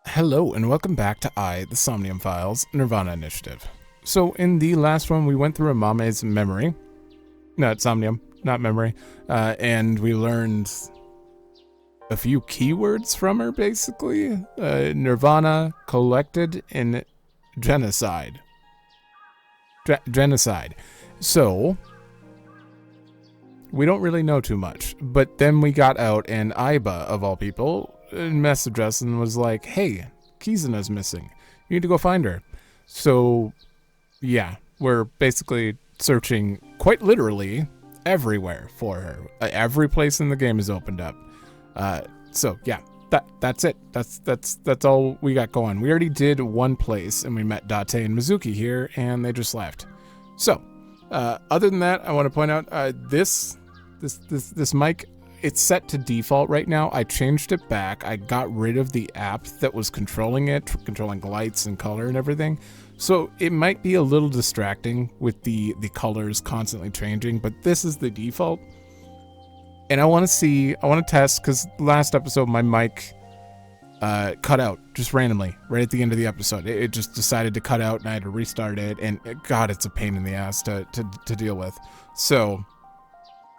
Hello and welcome back to the SOMNIUM Files, Nirvana Initiative. So in the last one we went through Amame's memory, no, it's Somnium, not memory, and we learned a few keywords from her basically. Nirvana, collected, and genocide. Genocide. So we don't really know too much, but then we got out and Aiba, of all people, messaged us and was like, hey, Kizuna's missing. You need to go find her. So, yeah, we're basically searching quite literally everywhere for her. Every place in the game is opened up. So, yeah, that's it. That's all we got going. We already did one place, and we met Decay and Mizuki here, and they just left. So, other than that, I want to point out this mic. It's set to default right now. I changed it back. I got rid of the app that was controlling it, controlling lights and color and everything. So it might be a little distracting with the colors constantly changing, but this is the default. And I want to test, because last episode my mic cut out just randomly right at the end of the episode. It just decided to cut out and I had to restart it. And God, it's a pain in the ass to deal with. So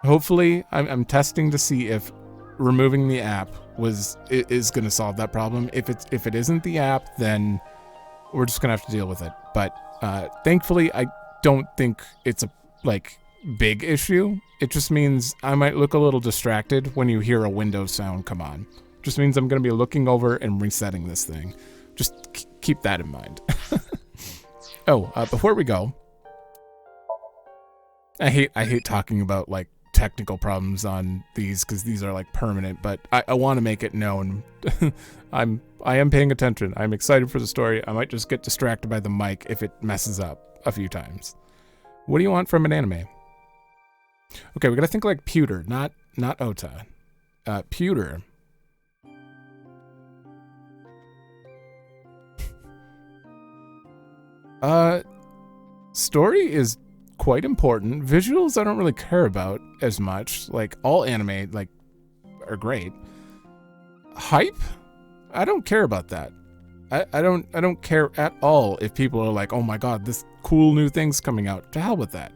hopefully, I'm testing to see if removing the app is going to solve that problem. If it isn't the app, then we're just going to have to deal with it. But thankfully, I don't think it's a big issue. It just means I might look a little distracted when you hear a Windows sound come on. Just means I'm going to be looking over and resetting this thing. Just keep that in mind. Oh, before we go, I hate talking about technical problems on these because these are permanent, but I want to make it known. I am paying attention. I'm excited for the story. I might just get distracted by the mic if it messes up a few times. What do you want from an anime? Okay, we gotta think like pewter, not Ota. Pewter. Story is quite important. Visuals I don't really care about as much. All anime are great. Hype? I don't care about that. I don't care at all if people are like, oh my god, this cool new thing's coming out. To hell with that.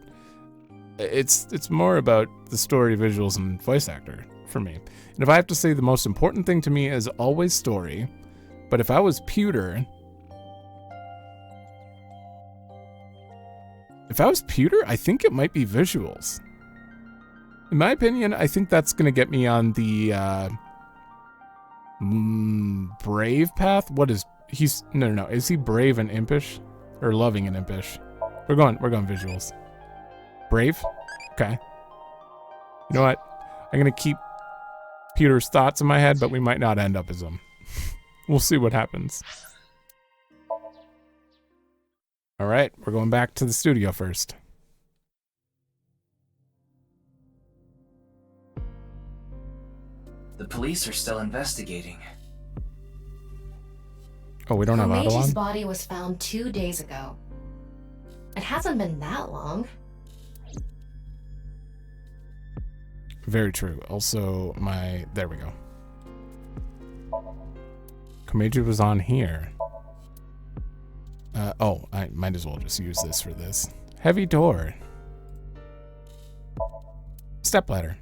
It's more about the story, visuals, and voice actor for me. And if I have to say, the most important thing to me is always story. But if I was pewter, I think it might be visuals. In my opinion, I think that's going to get me on the brave path. What is no. Is he brave and impish, or loving and impish? We're going visuals. Brave? Okay. You know what? I'm going to keep Peter's thoughts in my head, but we might not end up as him. We'll see what happens. All right, we're going back to the studio first. The police are still investigating. Oh, we don't have Auto on? Komeji's body was found 2 days ago. It hasn't been that long. Very true. Also, there we go. Komeji was on here. I might as well just use this for this. Heavy door. Stepladder.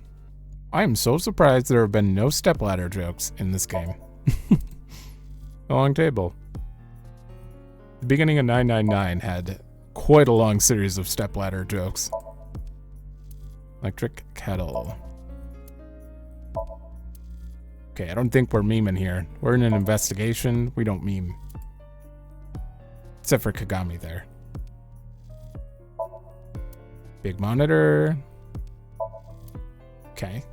I am so surprised there have been no stepladder jokes in this game. A long table. The beginning of 999 had quite a long series of stepladder jokes. Electric kettle. Okay, I don't think we're memeing here. We're in an investigation. We don't meme. Except for Kagami there. Big monitor. Okay.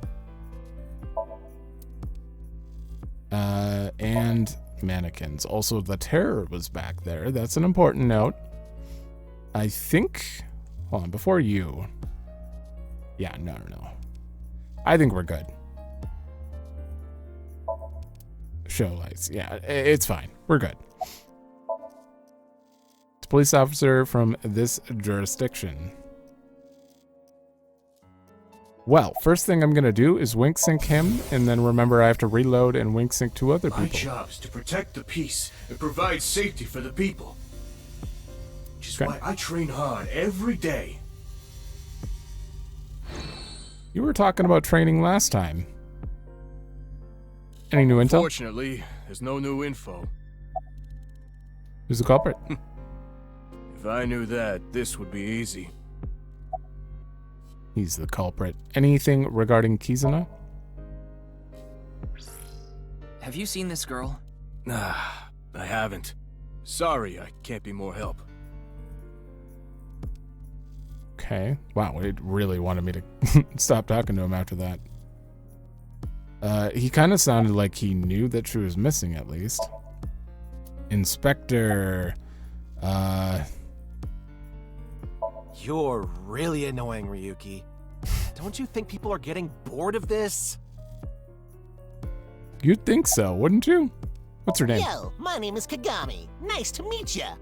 And mannequins. Also, the terror was back there. That's an important note. I think... Hold on, before you... Yeah, no. I think we're good. Show lights. Yeah, it's fine. We're good. It's a police officer from this jurisdiction. Well, first thing I'm going to do is wink sync him, and then remember I have to reload and wink sync two other My people. job is to protect the peace and provide safety for the people. Which is Okay. why I train hard every day. You were talking about training last time. Any new intel? Fortunately, there's no new info. Who's the culprit? If I knew that, this would be easy. He's the culprit. Anything regarding Kizuna? Have you seen this girl? Nah, I haven't. Sorry, I can't be more help. Okay. Wow, it really wanted me to stop talking to him after that. He kind of sounded like he knew that she was missing, at least. Inspector... You're really annoying, Ryuki. Don't you think people are getting bored of this? You'd think so, wouldn't you? What's her name? Yo, my name is Kagami. Nice to meet ya.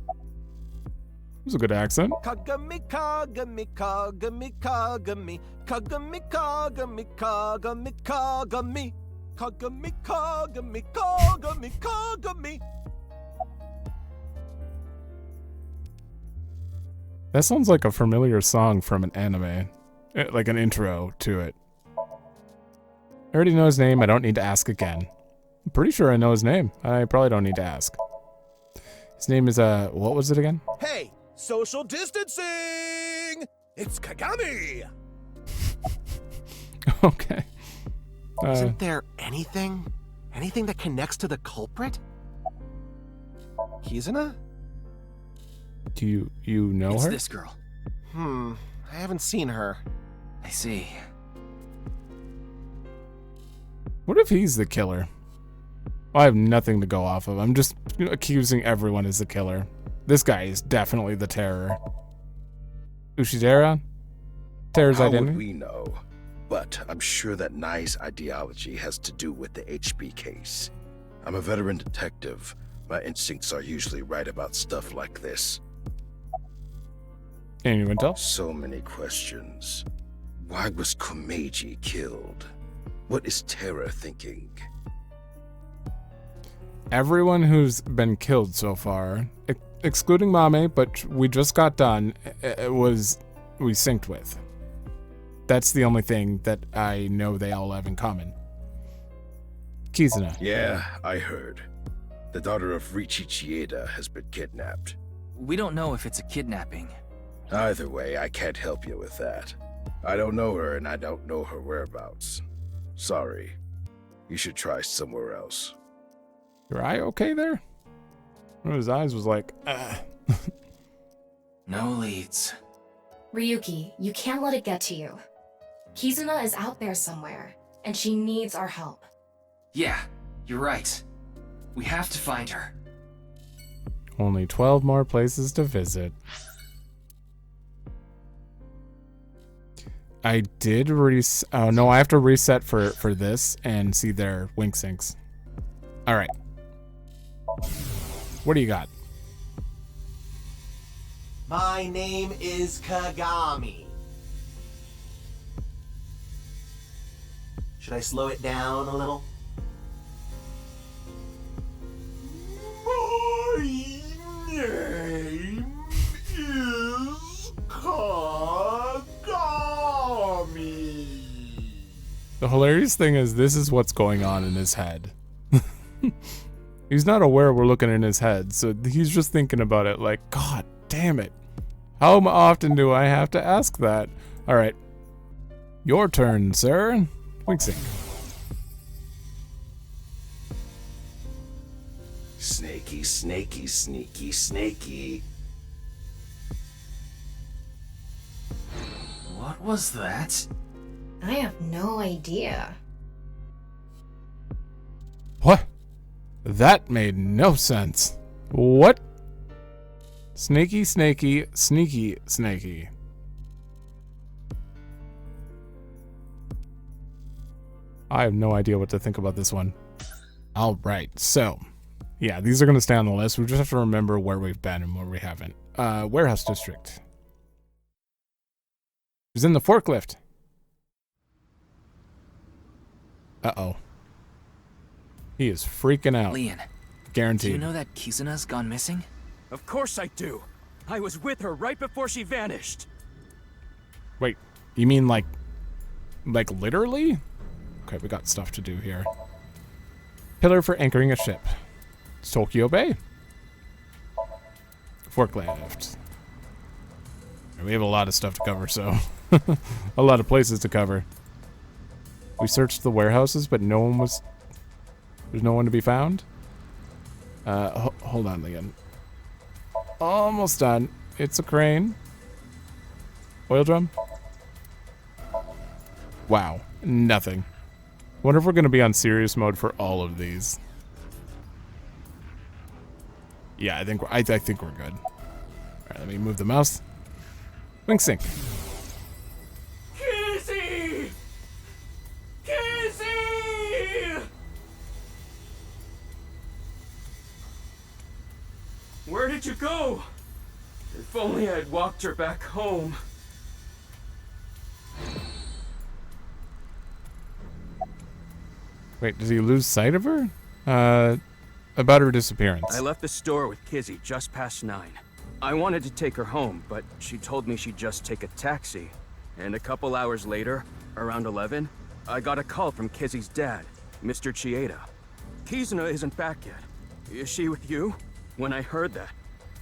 It was a good accent. Kagami, Kagami, Kagami, Kagami, Kagami, Kagami, Kagami, Kagami, Kagami, Kagami, Kagami, Kagami. That sounds like a familiar song from an anime. Like an intro to it. I already know his name, I don't need to ask again. I'm pretty sure I know his name. I probably don't need to ask. His name is, what was it again? Hey, social distancing! It's Kagami! Okay. Isn't there anything that connects to the culprit? Kizuna? Do you know It's her? this girl. I haven't seen her. I see. What if he's the killer? I have nothing to go off of. I'm just accusing everyone as the killer. This guy is definitely the terror. Ushidera? Terror's How identity? would we know? But I'm sure that Nai's ideology has to do with the HB case. I'm a veteran detective. My instincts are usually right about stuff like this. Any new intel? So many questions. Why was Komeiji killed? What is Terra thinking? Everyone who's been killed so far, excluding Mame, but we just got done, we synced with. That's the only thing that I know they all have in common. Kizuna. Yeah, I heard. The daughter of Richi Chieda has been kidnapped. We don't know if it's a kidnapping. Either way, I can't help you with that. I don't know her and I don't know her whereabouts. Sorry. You should try somewhere else. Your eye okay there? One of his eyes was like, No leads. Ryuki, you can't let it get to you. Kizuna is out there somewhere, and she needs our help. Yeah, you're right. We have to find her. Only 12 more places to visit. I did oh no, I have to reset for this and see their wink syncs. All right. What do you got? My name is Kagami. Should I slow it down a little? My name is Kagami. The hilarious thing is this is what's going on in his head. He's not aware we're looking in his head, so he's just thinking about it like, God damn it. How often do I have to ask that? All right. Your turn, sir. Wink sync. Snaky, snaky, sneaky, snaky. What was that? I have no idea. What? That made no sense. What? Snaky, snaky, sneaky, snaky. I have no idea what to think about this one. All right, so yeah, these are going to stay on the list. We just have to remember where we've been and where we haven't. Warehouse district. Who's in the forklift? Uh-oh. He is freaking out. Leon, Guaranteed. do you know that Kizuna's gone missing? Of course I do. I was with her right before she vanished. Wait, you mean like literally? Okay, we got stuff to do here. Pillar for anchoring a ship. It's Tokyo Bay. Forklift. We have a lot of stuff to cover, so a lot of places to cover. We searched the warehouses, but no one was. There's no one to be found. Hold on, Leon. Almost done. It's a crane. Oil drum. Wow, nothing. Wonder if we're gonna be on serious mode for all of these. Yeah, I think we're good. All right, let me move the mouse. Wing sync. Kizzy! Kizzy! Where did you go? If only I'd walked her back home. Wait, did he lose sight of her? About her disappearance. I left the store with Kizzy just past 9. I wanted to take her home, but she told me she'd just take a taxi. And a couple hours later, around 11, I got a call from Kizzy's dad, Mr. Chieda. Kizuna isn't back yet. Is she with you? When I heard that,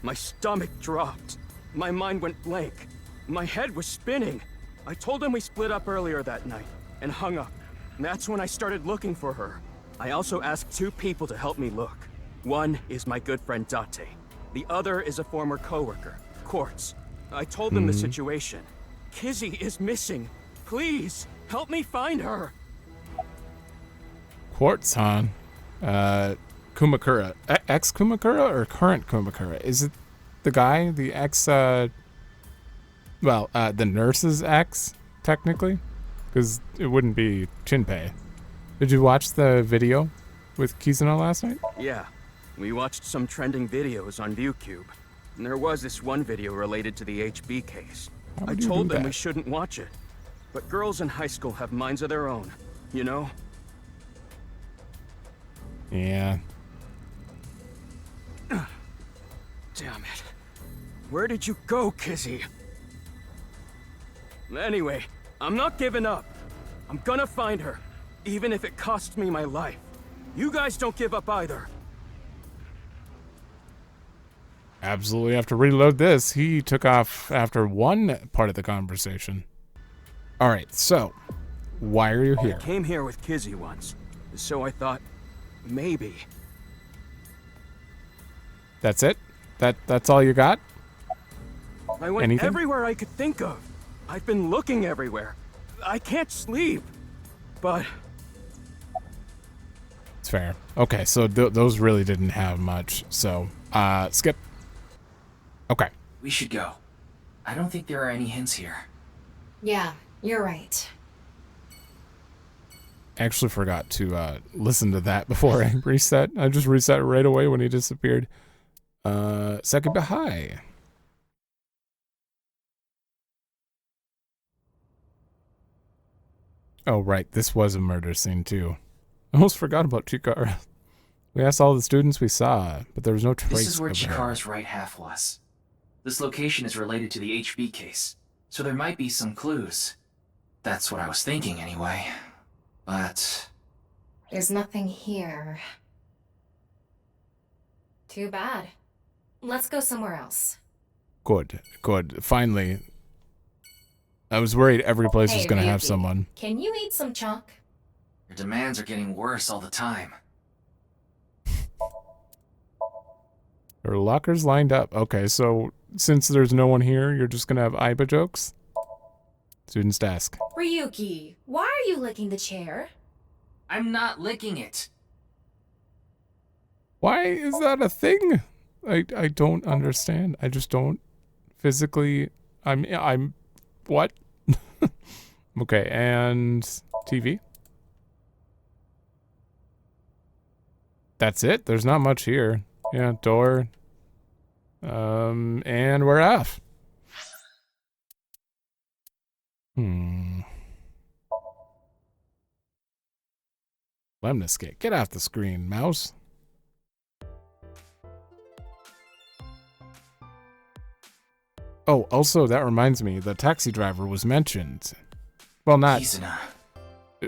my stomach dropped. My mind went blank. My head was spinning. I told him we split up earlier that night, and hung up. That's when I started looking for her. I also asked 2 people to help me look. One is my good friend Date. The other is a former coworker, Quartz. I told them the situation. Kizzy is missing. Please, help me find her. Quartz, huh? Kumakura. Ex-Kumakura or current Kumakura? Is it the guy? The ex, the nurse's ex, technically? Because it wouldn't be Shinpei. Did you watch the video with Kizuna last night? Yeah, we watched some trending videos on ViewCube. And there was this one video related to the HB case. I told them we shouldn't watch it. But girls in high school have minds of their own, you know? Yeah. Damn it. Where did you go, Kizzy? Anyway, I'm not giving up. I'm gonna find her, even if it costs me my life. You guys don't give up either. Absolutely have to reload this. He took off after one part of the conversation. All right, so why are you here? I came here with Kizzy once, so I thought, maybe. That's it? That's all you got? I went Anything? everywhere I could think of. I've been looking everywhere. I can't sleep. But It's fair. Okay, so those really didn't have much. So, skip. Okay. We should go. I don't think there are any hints here. Yeah, you're right. Actually forgot to listen to that before I reset. I just reset right away when he disappeared. Second hi. Oh, right. This was a murder scene, too. I almost forgot about Chikara. We asked all the students we saw, but there was no trace This is where of her. Chikara's right half was. This location is related to the HB case, so there might be some clues. That's what I was thinking anyway. But There's nothing here. Too bad. Let's go somewhere else. Good, good. Finally. I was worried every place was going to have Ryuki, someone. Can you eat some chalk? your demands are getting worse all the time. There are lockers lined up. Okay, so since there's no one here, you're just going to have Aiba jokes? Students desk. Ryuki, why are you licking the chair? I'm not licking it. Why is that a thing? I don't understand. I just don't physically. I'm what? Okay, and TV. That's it. There's not much here. Yeah, door. And we're off. Lemniscate. Get off the screen, mouse. Oh, also, that reminds me, the taxi driver was mentioned. Well, not... Kizuna.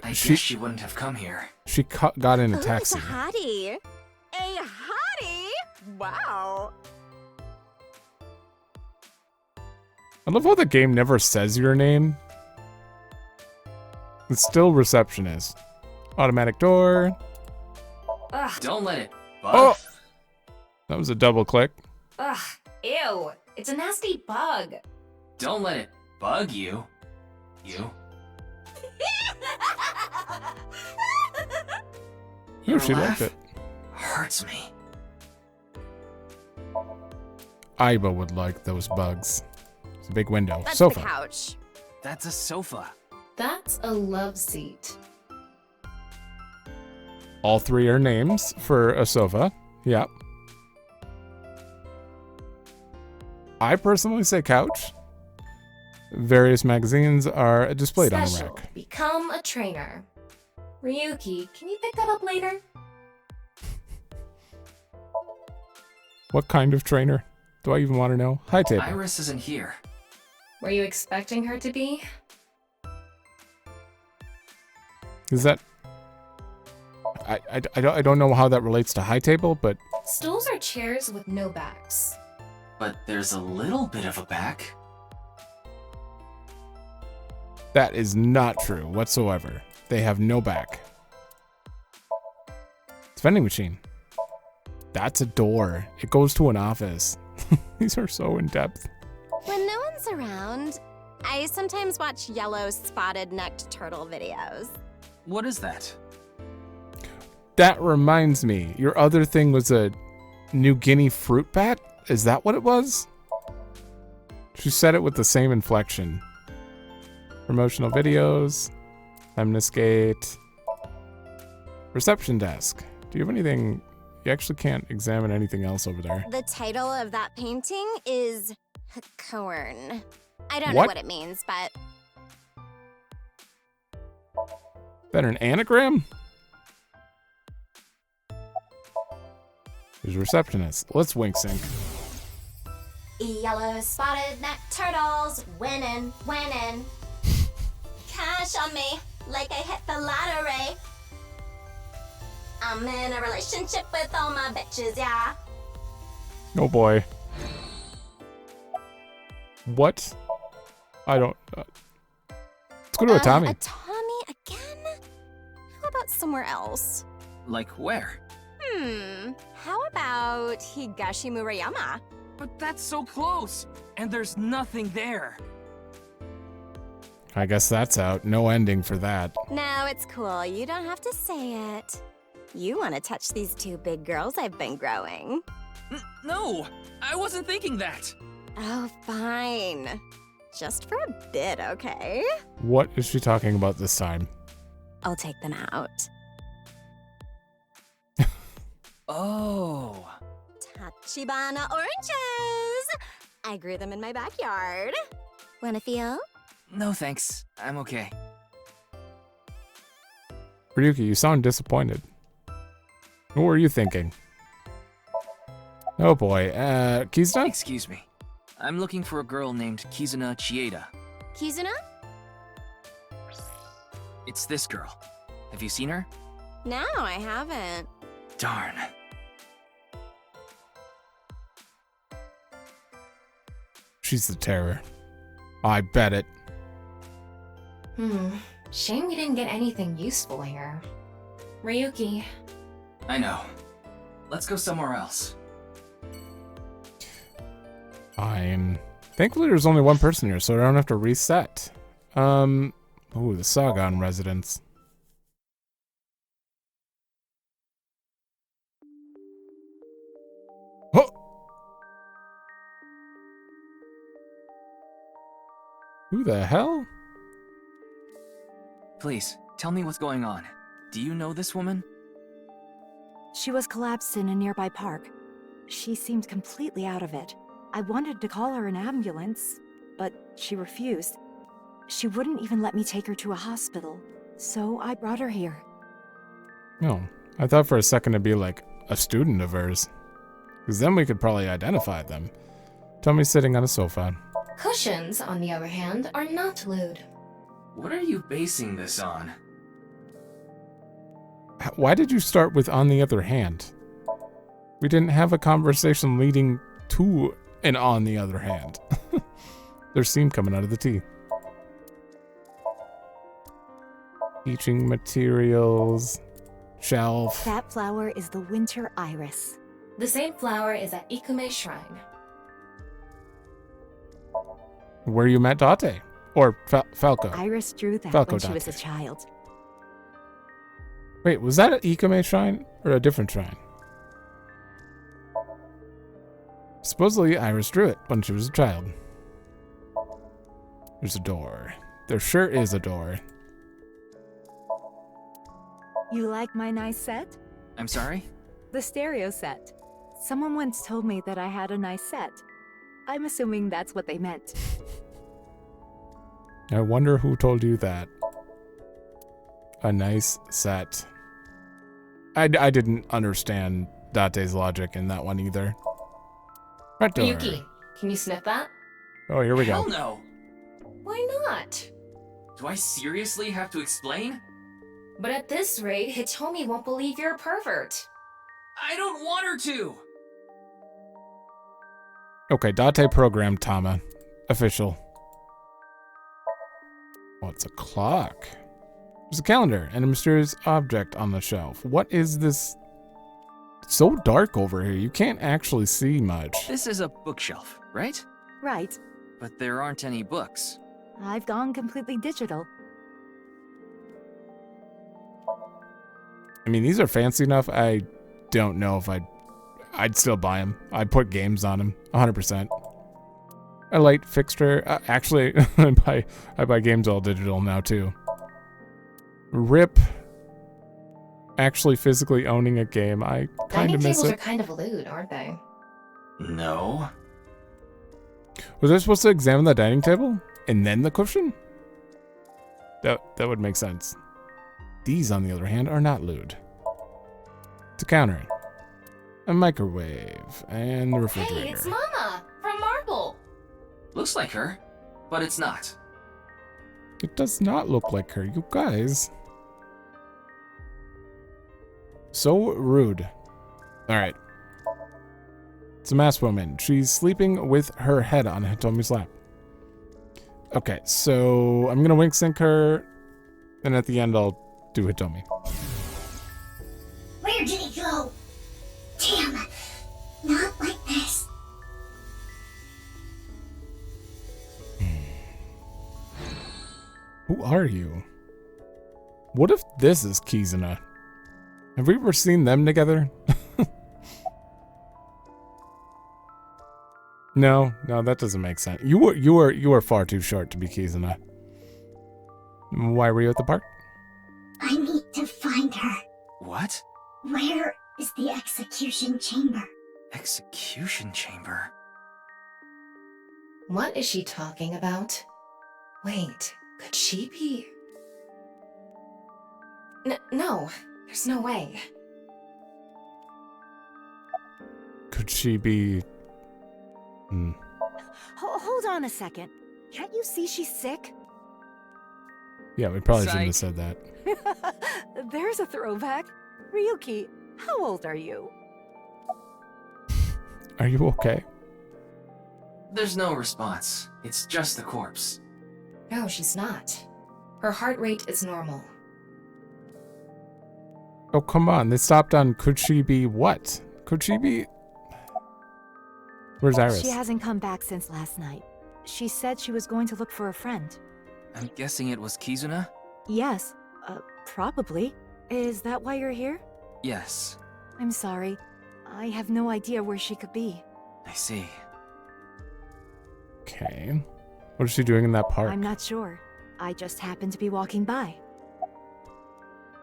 I guess she wouldn't have come here. She got in a Ooh, taxi. it's a hottie. A hottie? Wow. I love how the game never says your name. It's still receptionist. Automatic door. Ugh. Don't let it bug. Oh! That was a double click. Ugh, ew. It's a nasty bug. Don't let it bug you. You. Oh, she liked it. Hurts me. Aiba would like those bugs. It's a big window. That's Sofa. the couch. That's a sofa. That's a love seat. All three are names for a sofa. Yep. I personally say couch. Various magazines are displayed on the Special. rack. Become a trainer. Ryuki, can you pick that up later? What kind of trainer? Do I even want to know? High table. Iris isn't here. Were you expecting her to be? Is that... I don't know how that relates to high table, but... Stools are chairs with no backs. But there's a little bit of a back. That is not true whatsoever. They have no back. It's vending machine. That's a door. It goes to an office. These are so in-depth. When no one's around, I sometimes watch yellow spotted-necked turtle videos. What is that? That reminds me. Your other thing was a New Guinea fruit bat? Is that what it was? She said it with the same inflection. Promotional videos. Lemniscate. Reception desk. Do you have anything... You actually can't examine anything else over there. The title of that painting is Corn. I don't know What? what it means, but That an anagram? There's a receptionist. Let's wink sync. yellow spotted-necked turtles winning. Cash on me like I hit the lottery. I'm in a relationship with all my bitches, yeah. Oh boy. What? I don't... let's go to Atami. A Tommy again? How about somewhere else? Like where? How about Higashi Murayama? But that's so close, and there's nothing there. I guess that's out. No ending for that. No, it's cool. You don't have to say it. You want to touch these two big girls I've been growing. No, I wasn't thinking that. Oh, fine. Just for a bit, okay? What is she talking about this time? I'll take them out. Oh. Tachibana oranges! I grew them in my backyard. Wanna feel? No thanks. I'm okay. Ryuki, you sound disappointed. What were you thinking? Oh boy, Kizuna? Excuse me. I'm looking for a girl named Kizuna Chieda. Kizuna? It's this girl. Have you seen her? No, I haven't. Darn. She's the terror. I bet it. Shame we didn't get anything useful here. Ryuki. I know. Let's go somewhere else. Fine. Thankfully there's only one person here, so I don't have to reset. Ooh, the Sagan residence. Oh! Who the hell? Please, tell me what's going on. Do you know this woman? She was collapsed in a nearby park. She seemed completely out of it. I wanted to call her an ambulance, but she refused. She wouldn't even let me take her to a hospital, so I brought her here. No, I thought for a second it'd be like a student of hers. Because then we could probably identify them. Tommy's sitting on a sofa. Cushions, on the other hand, are not lewd. What are you basing this on? Why did you start with on the other hand? We didn't have a conversation leading to an on the other hand. There's steam coming out of the tea. Teaching materials. Shelf. That flower is the winter iris. The same flower is at Ikume Shrine. Where you met Date? Or Falco? Iris drew that Falco when she was a Date. child. Wait, was that an Ikume shrine or a different shrine? Supposedly Iris drew it when she was a child. There's a door. There sure is a door. You like my nice set? I'm sorry? The stereo set. Someone once told me that I had a nice set. I'm assuming that's what they meant. I wonder who told you that. A nice set. I didn't understand Date's logic in that one either. Right door. Ryuki, can you sniff that? Oh, here we go. Hell no! Why not? Do I seriously have to explain? But at this rate, Hitomi won't believe you're a pervert. I don't want her to! Okay, Date programmed Tama. Official. Oh, it's a clock. There's a calendar and a mysterious object on the shelf. What is this? It's so dark over here. You can't actually see much. This is a bookshelf, right? Right. But there aren't any books. I've gone completely digital. I mean, these are fancy enough. I don't know if I'd still buy them. I'd put games on them, 100%. A light fixture. Actually, I buy games all digital now too. RIP. Actually physically owning a game. I kind Dining of miss tables are it. kind of lewd, aren't they? No. Was I supposed to examine the dining table and then the cushion? That would make sense. These, on the other hand, are not lewd. It's a counter, a microwave, and the refrigerator. Hey, it's Mama from Marble. Looks like her, but it's not. It does not look like her, you guys. So rude. Alright. It's a masked woman. She's sleeping with her head on Hitomi's lap. Okay, so I'm gonna wink sync her, and at the end I'll do Hitomi. Where did he go? Damn, not like this. Who are you? What if this is Kizuna? Have we ever seen them together? No, that doesn't make sense. You are far too short to be Kizuna. Why were you at the park? I need to find her. What? Where is the execution chamber? Execution chamber? What is she talking about? Wait, could she be? No, there's no way. Could she be... Hold on a second. Can't you see she's sick? Yeah, we probably shouldn't have said that. There's a throwback. Ryuki, how old are you? Are you okay? There's no response. It's just the corpse. No, she's not. Her heart rate is normal. Oh, come on. They stopped on could she be what? Could she be... Where's Iris? She hasn't come back since last night. She said she was going to look for a friend. I'm guessing it was Kizuna? Yes, probably. Is that why you're here? Yes. I'm sorry. I have no idea where she could be. I see. Okay. What is she doing in that park? I'm not sure. I just happened to be walking by.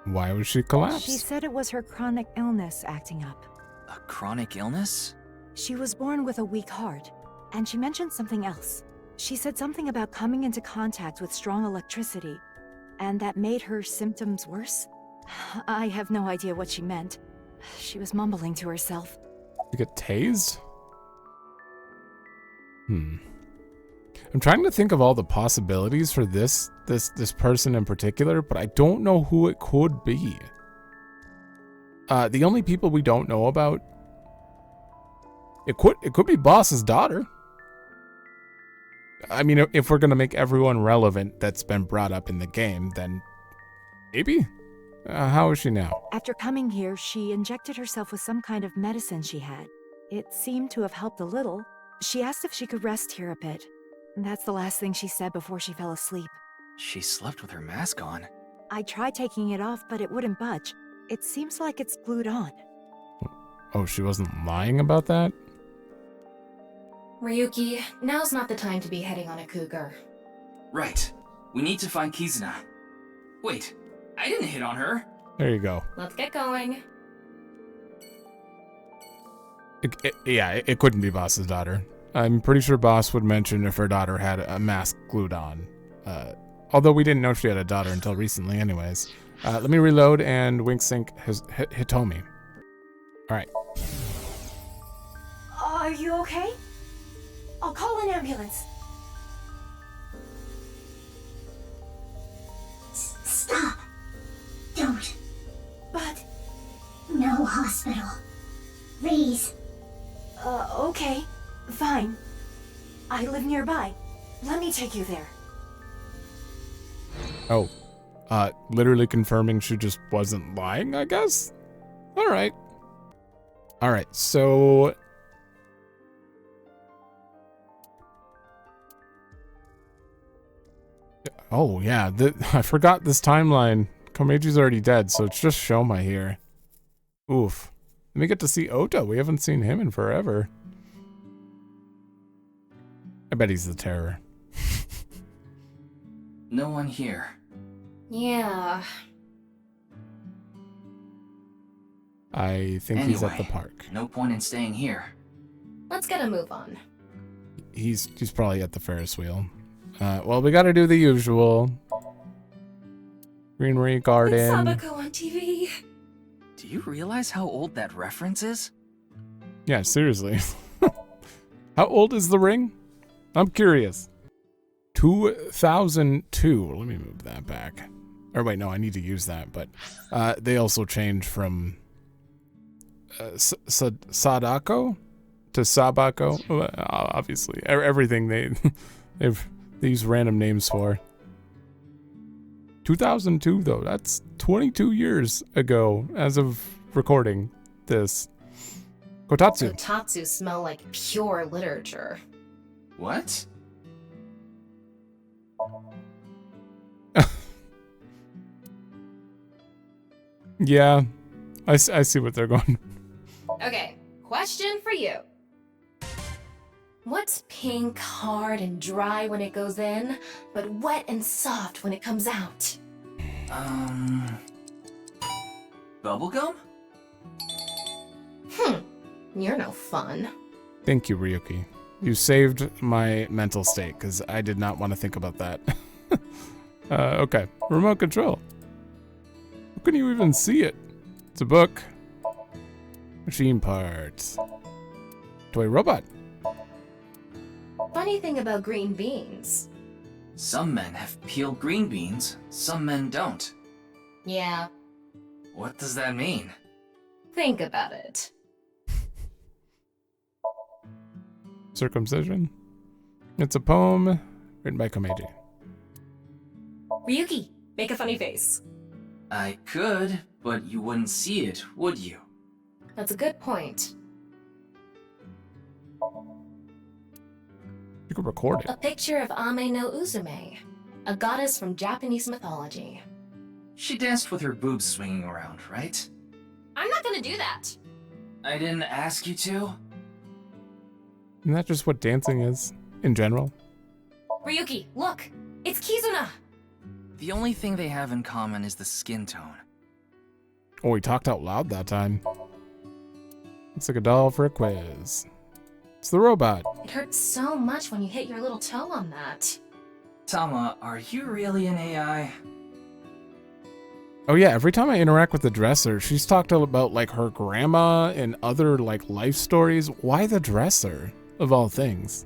Why would she collapse? She said it was her chronic illness acting up. A chronic illness? She was born with a weak heart, and she mentioned something else. She said something about coming into contact with strong electricity, and that made her symptoms worse. I have no idea what she meant. She was mumbling to herself. You get tased? I'm trying to think of all the possibilities for this person in particular, but I don't know who it could be. The only people we don't know about, it could be Boss's daughter. I mean, if we're gonna make everyone relevant that's been brought up in the game, then maybe. How is she now? After coming here, she injected herself with some kind of medicine she had. It seemed to have helped a little. She asked if she could rest here a bit. That's the last thing she said before she fell asleep. She slept with her mask on. I tried taking it off, but it wouldn't budge. It seems like it's glued on. Oh, she wasn't lying about that? Ryuki, now's not the time to be heading on a cougar. Right. We need to find Kizuna. Wait, I didn't hit on her. There you go. Let's get going. It couldn't be Boss's daughter. I'm pretty sure Boss would mention if her daughter had a mask glued on. Although we didn't know she had a daughter until recently anyways. Let me reload and wink sync Hitomi. Alright. Are you okay? I'll call an ambulance. Stop. Don't. But... No hospital. Please. Okay. Fine. I live nearby. Let me take you there. Oh. Literally confirming she just wasn't lying, I guess? Alright. Alright, so... Oh, yeah, I forgot this timeline. Komeji's already dead, so it's just Shoma here. Oof. Let me get to see Ota. We haven't seen him in forever. I bet he's the terror. No one here. Yeah. I think he's at the park. No point in staying here. Let's get a move on. He's probably at the Ferris wheel. Well, we gotta do the usual. Greenery Garden. It's Sabako on TV. Do you realize how old that reference is? Yeah, seriously. How old is the ring? I'm curious. 2002. Let me move that back. Or wait, no, I need to use that. But they also changed from Sadako to Sabako. Obviously, everything they've these random names for. 2002 though. That's 22 years ago as of recording this. Kotatsu. Kotatsu smell like pure literature. What? Yeah, I see what they're going. Okay, question for you. What's pink, hard, and dry when it goes in, but wet and soft when it comes out? Bubblegum? You're no fun. Thank you, Ryuki. You saved my mental state, because I did not want to think about that. Okay, remote control. How can you even see it? It's a book. Machine parts. Toy robot. Funny thing about green beans. Some men have peeled green beans, some men don't. Yeah, What does that mean? think about it. Circumcision. It's a poem written by Komeji. Ryuki, make a funny face. I could, but you wouldn't see it, would you? That's a good point. You could record A it. picture of Ame no Uzume, a goddess from Japanese mythology. She danced with her boobs swinging around, right? I'm not gonna do that. I didn't ask you to? Isn't that just what dancing is, in general? Ryuki, look! It's Kizuna! The only thing they have in common is the skin tone. Oh, we talked out loud that time. Looks like a doll for a quiz. It's the robot. It hurts so much when you hit your little toe on that. Tama, are you really an AI? Oh yeah, every time I interact with the dresser, she's talked about like her grandma and other like life stories. Why the dresser, of all things?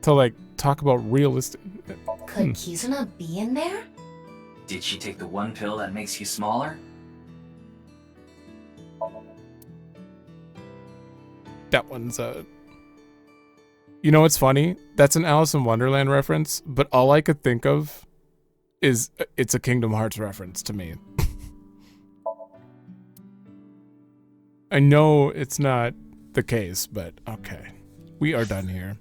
To like talk about realistic... Could Kizuna be in there? Did she take the one pill that makes you smaller? That one's You know what's funny? That's an Alice in Wonderland reference, but all I could think of is it's a Kingdom Hearts reference to me. I know it's not the case, but okay. We are done here.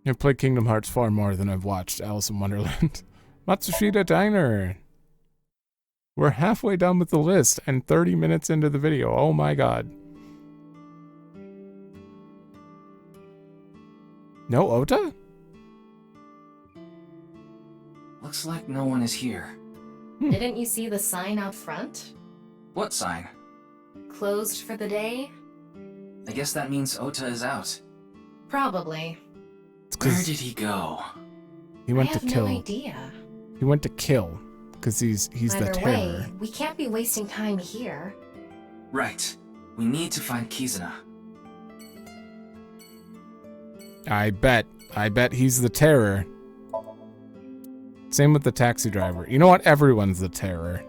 I've played Kingdom Hearts far more than I've watched Alice in Wonderland. Matsushita Diner. We're halfway done with the list and 30 minutes into the video. Oh my god. No Ota? Looks like no one is here. Didn't you see the sign out front? What sign? Closed for the day? I guess that means Ota is out. Probably. Where did he go? He went I to have kill. no idea. He went to kill. Because he's the Either terror. way, we can't be wasting time here. Right. We need to find Kizuna. I bet he's the terror. Same with the taxi driver. You know what? Everyone's the terror.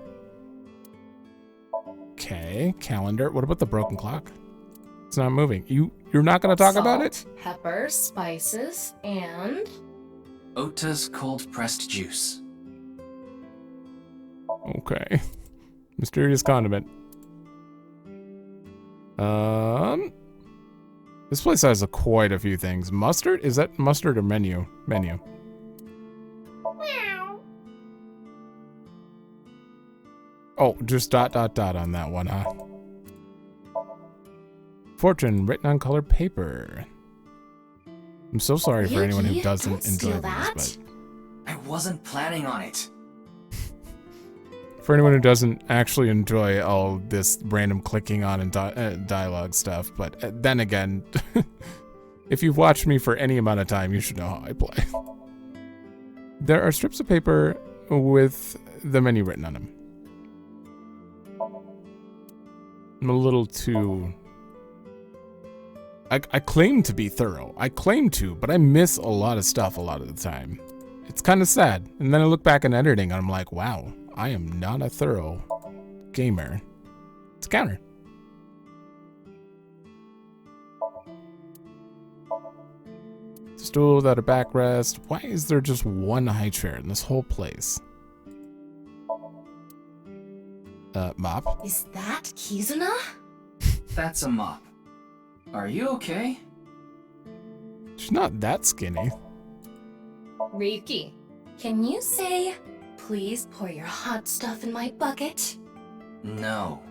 Okay, calendar. What about the broken clock? It's not moving. You're not gonna talk about it? Pepper, spices, and... Ota's cold pressed juice. Okay. Mysterious condiment. This place has quite a few things. Mustard? Is that mustard or menu? Menu. Oh, just ... on that one, huh? Fortune written on colored paper. I'm so sorry for anyone who doesn't enjoy these, but I wasn't planning on it. for anyone who doesn't actually enjoy all this random clicking on and dialogue stuff, but then again, if you've watched me for any amount of time, you should know how I play. There are strips of paper with the menu written on them. I'm a little too... I claim to be thorough. I claim to, but I miss a lot of stuff a lot of the time. It's kind of sad. And then I look back in editing and I'm like, wow, I am not a thorough gamer. It's a counter. Stool without a backrest. Why is there just one high chair in this whole place? Mop. Is that Kizuna? That's a mop. Are you okay? She's not that skinny. Ryuki, can you say, please pour your hot stuff in my bucket? No.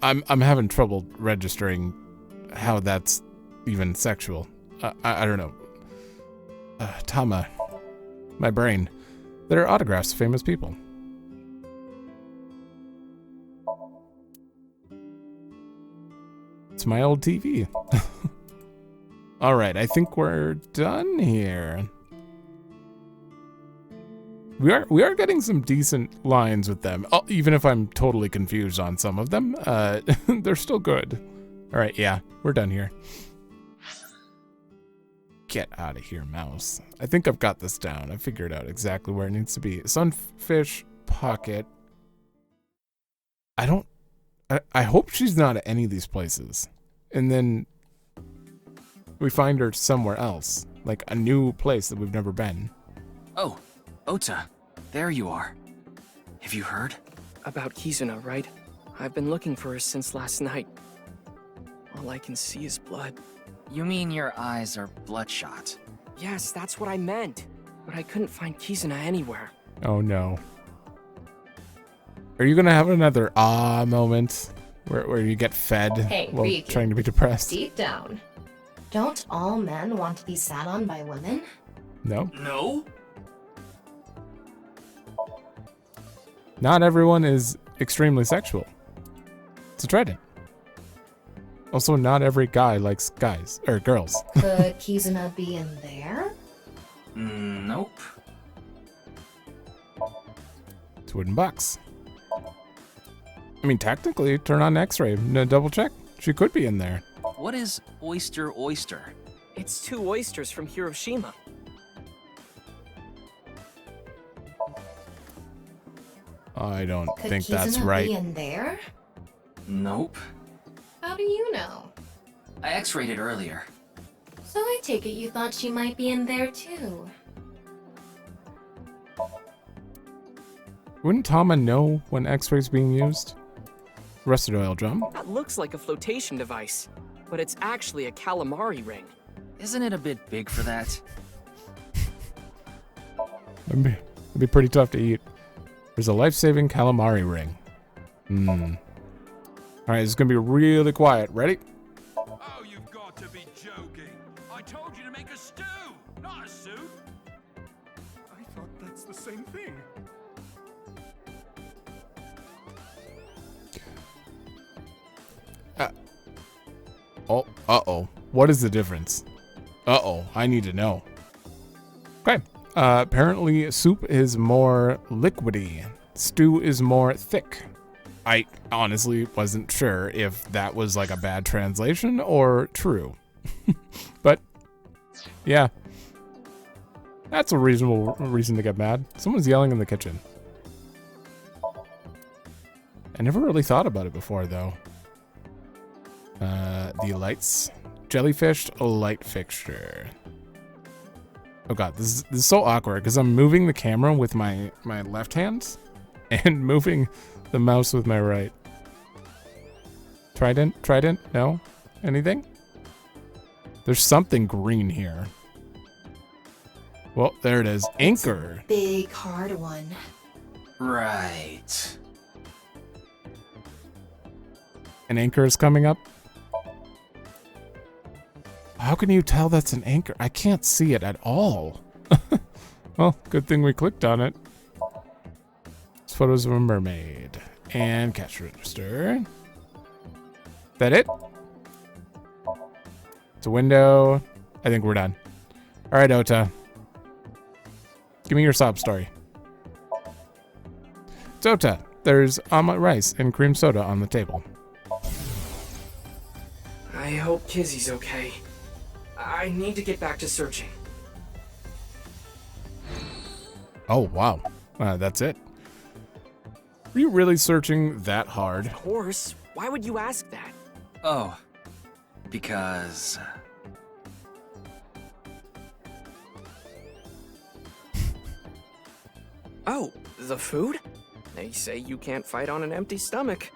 I'm having trouble registering how that's even sexual. I don't know. Tama. My brain. There are autographs of famous people. It's my old TV. Alright, I think we're done here. We are getting some decent lines with them, even if I'm totally confused on some of them. They're still good. Alright, yeah, we're done here. Get out of here, mouse. I think I've got this down. I figured out exactly where it needs to be. Sunfish pocket. I hope she's not at any of these places. And then we find her somewhere else. Like a new place that we've never been. Oh, Ota. There you are. Have you heard? About Kizuna, right? I've been looking for her since last night. All I can see is blood. You mean your eyes are bloodshot? Yes, that's what I meant. But I couldn't find Kizuna anywhere. Oh no. Are you gonna have another moment where you get fed while Ryuki, trying to be depressed? Deep down, don't all men want to be sat on by women? No. No? Not everyone is extremely sexual. It's a trident. Also, not every guy likes guys or girls. Could Kizuna be in there? Nope. It's a wooden box. I mean, technically, turn on X-ray. No, double check. She could be in there. What is oyster? It's 2 oysters from Hiroshima. I don't Could think that's Kizuna right. be in there? Nope. How do you know? I X-rayed it earlier. So I take it you thought she might be in there too. Wouldn't Tama know when X-ray's being used? Rusted oil drum. That looks like a flotation device, but it's actually a calamari ring. Isn't it a bit big for that? It'd be pretty tough to eat. There's a life-saving calamari ring. Alright, it's gonna be really quiet. Ready? Oh, you've got to be joking. I told you to make a stew, not a soup. I thought that's the same thing. Uh-oh. What is the difference? Uh-oh, I need to know. Okay. Apparently, soup is more liquidy. Stew is more thick. I honestly wasn't sure if that was like a bad translation or true. But, yeah. That's a reasonable reason to get mad. Someone's yelling in the kitchen. I never really thought about it before, though. The lights. Jellyfish light fixture. Oh god, this is so awkward because I'm moving the camera with my left hand and moving the mouse with my right. Trident? No? Anything? There's something green here. Well, there it is. Anchor. Big hard one. Right. An anchor is coming up. How can you tell that's an anchor? I can't see it at all. Well, good thing we clicked on it. It's photos of a mermaid. And cash register. That it? It's a window. I think we're done. All right, Ota. Give me your sob story. It's Ota. There's omelet rice and cream soda on the table. I hope Kizzy's okay. I need to get back to searching. Oh, wow. That's it. Were you really searching that hard? Of course. Why would you ask that? Oh, because... Oh, the food? They say you can't fight on an empty stomach.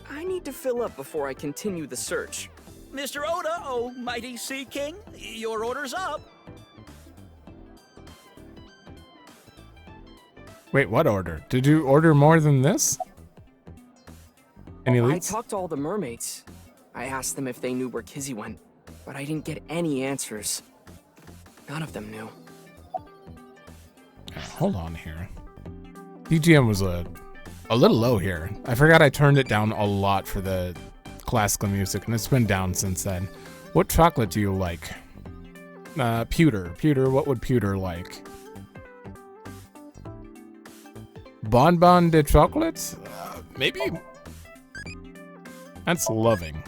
I need to fill up before I continue the search. Mr. Oda, oh mighty Sea King, your order's up. Wait, what order? Did you order more than this? Any leads? I talked to all the mermaids. I asked them if they knew where Kizzy went, but I didn't get any answers. None of them knew. Hold on here. BGM was a little low here. I forgot I turned it down a lot for the classical music, and it's been down since then. What chocolate do you like? Pewter. Pewter, what would Pewter like? Bonbon de chocolate? Maybe? That's loving.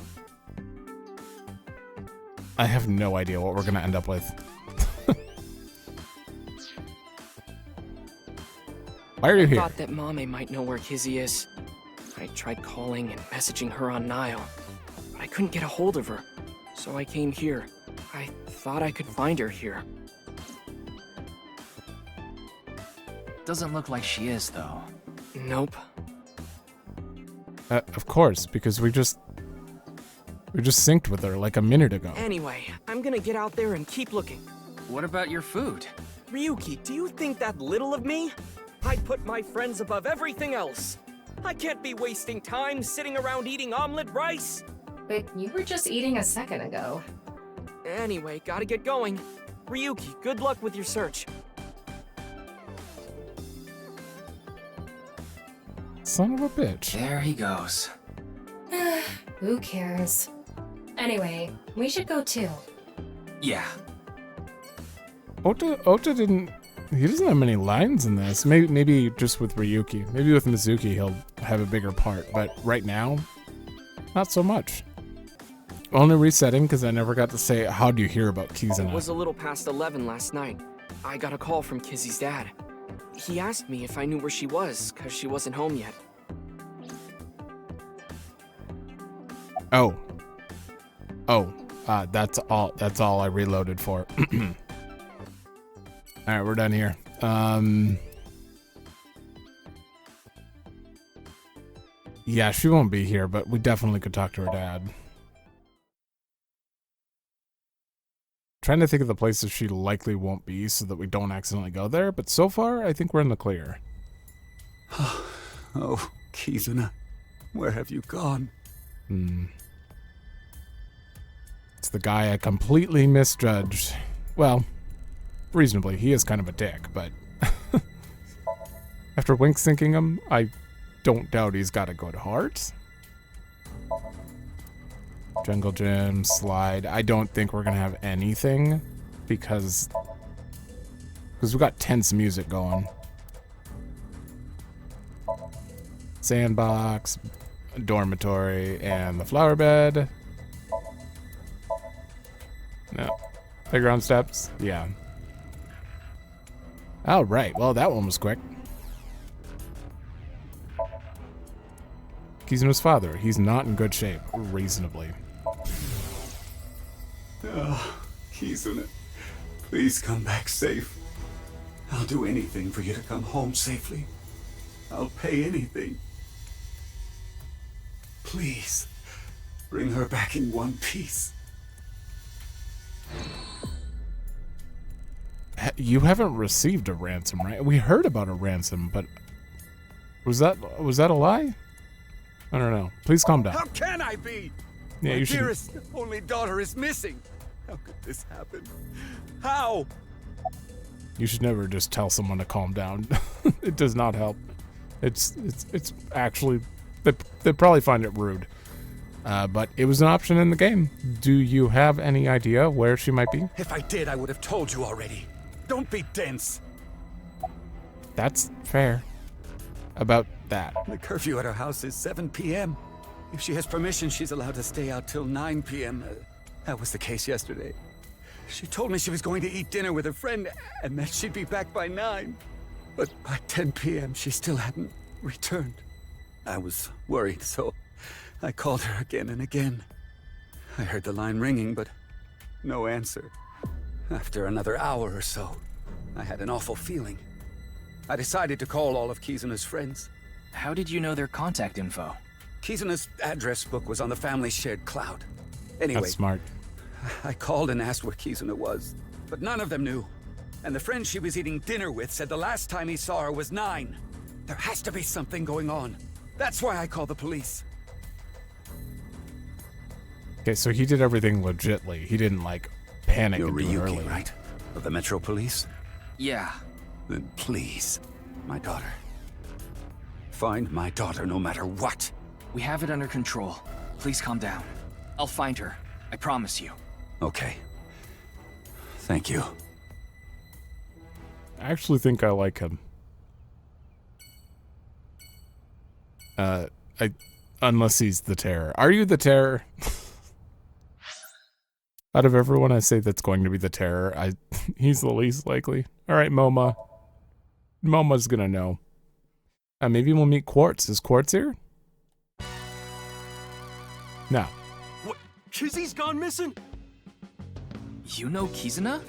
I have no idea what we're gonna end up with. Why are you here? I thought that Mame might know where Kizzy is. I tried calling and messaging her on Nile, but I couldn't get a hold of her. So I came here. I thought I could find her here. Doesn't look like she is, though. Nope. Of course, because we just synced with her like a minute ago. Anyway, I'm gonna get out there and keep looking. What about your food? Ryuki, do you think that little of me? I put my friends above everything else. I can't be wasting time sitting around eating omelet rice. But you were just eating a second ago. Anyway, gotta get going. Ryuki, good luck with your search. Son of a bitch. There he goes. Who cares? Anyway, we should go too. Yeah. Ota didn't... He doesn't have many lines in this. Maybe just with Ryuki. Maybe with Mizuki he'll have a bigger part, but right now, not so much. Only resetting because I never got to say, how do you hear about Kizuna? It was a little past 11 last night. I got a call from Kizzy's dad. He asked me if I knew where she was, because she wasn't home yet. Oh. That's all I reloaded for. Alright, we're done here. Yeah, she won't be here, but we definitely could talk to her dad. Trying to think of the places she likely won't be so that we don't accidentally go there, but so far, I think we're in the clear. Oh, Kizuna, where have you gone? It's the guy I completely misjudged. Well, reasonably, he is kind of a dick, but after wink syncing him, I don't doubt he's got a good heart. Jungle Gym, Slide. I don't think we're gonna have anything because we got tense music going. Sandbox, dormitory, and the flower bed. No. Playground steps? Yeah. Oh, right. Well, that one was quick. Kizuna's father. He's not in good shape, reasonably. Oh, Kizuna, please come back safe. I'll do anything for you to come home safely. I'll pay anything. Please, bring her back in one piece. You haven't received a ransom, right? We heard about a ransom, but was that a lie? I don't know. Please calm down. How can I be? Yeah, My you should. dearest only daughter is missing. How could this happen? How? You should never just tell someone to calm down. It does not help. It's actually they probably find it rude. But it was an option in the game. Do you have any idea where she might be? If I did, I would have told you already. Don't be dense. That's fair. About that. The curfew at her house is 7 p.m. If she has permission, she's allowed to stay out till 9 p.m. That was the case yesterday. She told me she was going to eat dinner with a friend and that she'd be back by 9. But by 10 p.m., she still hadn't returned. I was worried, so I called her again and again. I heard the line ringing, but no answer. After another hour or so, I had an awful feeling. I decided to call all of Kizuna's friends. How did you know their contact info? Kizuna's address book was on the family's shared cloud. Anyway, That's smart. I called and asked where Kizuna was, but none of them knew. And the friend she was eating dinner with said the last time he saw her was 9. There has to be something going on. That's why I called the police. Okay, so he did everything legitly. He didn't like panic. You're and do it Ryuki, early. right? Of the Metro Police? Yeah. Then please, my daughter. Find my daughter no matter what. We have it under control. Please calm down. I'll find her. I promise you. Okay. Thank you. I actually think I like him. Unless he's the terror. Are you the terror? Out of everyone I say that's going to be the terror, he's the least likely. All right, Moma. Moma's gonna know. Maybe we'll meet Quartz. Is Quartz here? No. What? Kizzy's gone missing? You know Kizuna?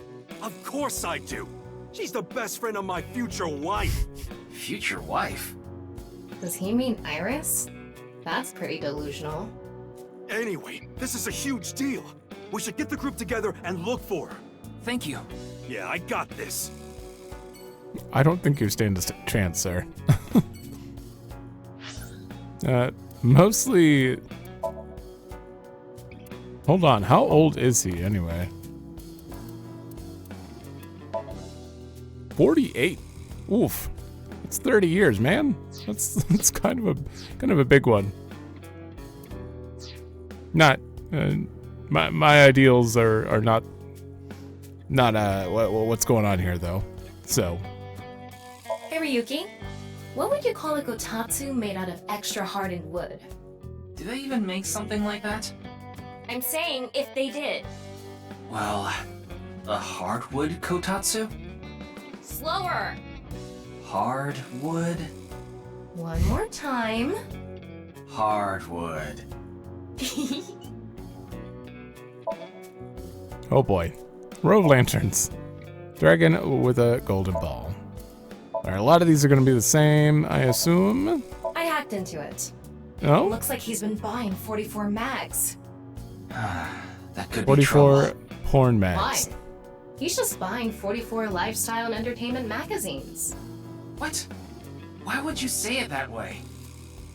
Of course I do. She's the best friend of my future wife. Future wife? Does he mean Iris? That's pretty delusional. Anyway, this is a huge deal. We should get the group together and look for her. Thank you. Yeah, I got this. I don't think you stand a chance, sir. Mostly... Hold on, how old is he anyway? 48. Oof. That's 30 years, man. That's kind of a big one. Not My ideals are not what's going on here though. So. Hey Ryuki, what would you call a kotatsu made out of extra hardened wood? Do they even make something like that? I'm saying if they did. Well, a hardwood kotatsu? Slower! Hardwood? One more time. Hardwood. Oh boy. Row of lanterns. Dragon with a golden ball. Alright, a lot of these are going to be the same, I assume. I hacked into it. Oh? Looks like he's been buying 44 mags. That could be 44 trouble. porn mags. Why? He's just buying 44 lifestyle and entertainment magazines. What? Why would you say it that way?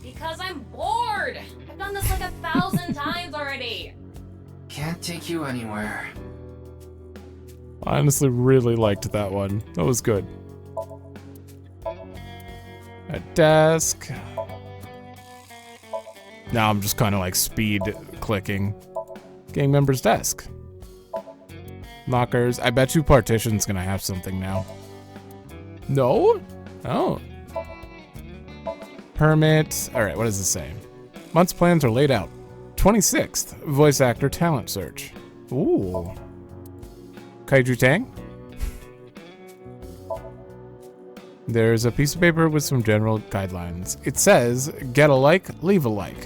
Because I'm bored! I've done this like 1,000 times already! Can't take you anywhere. I honestly really liked that one. That was good. A desk. Now I'm just kind of like speed clicking. Gang member's desk. Lockers. I bet you Partition's gonna have something now. No? Oh. Hermit. Alright, what does this say? Month's plans are laid out. 26th, voice actor talent search. Ooh. Kaiju Tang? There's a piece of paper with some general guidelines. It says, get a like, leave a like.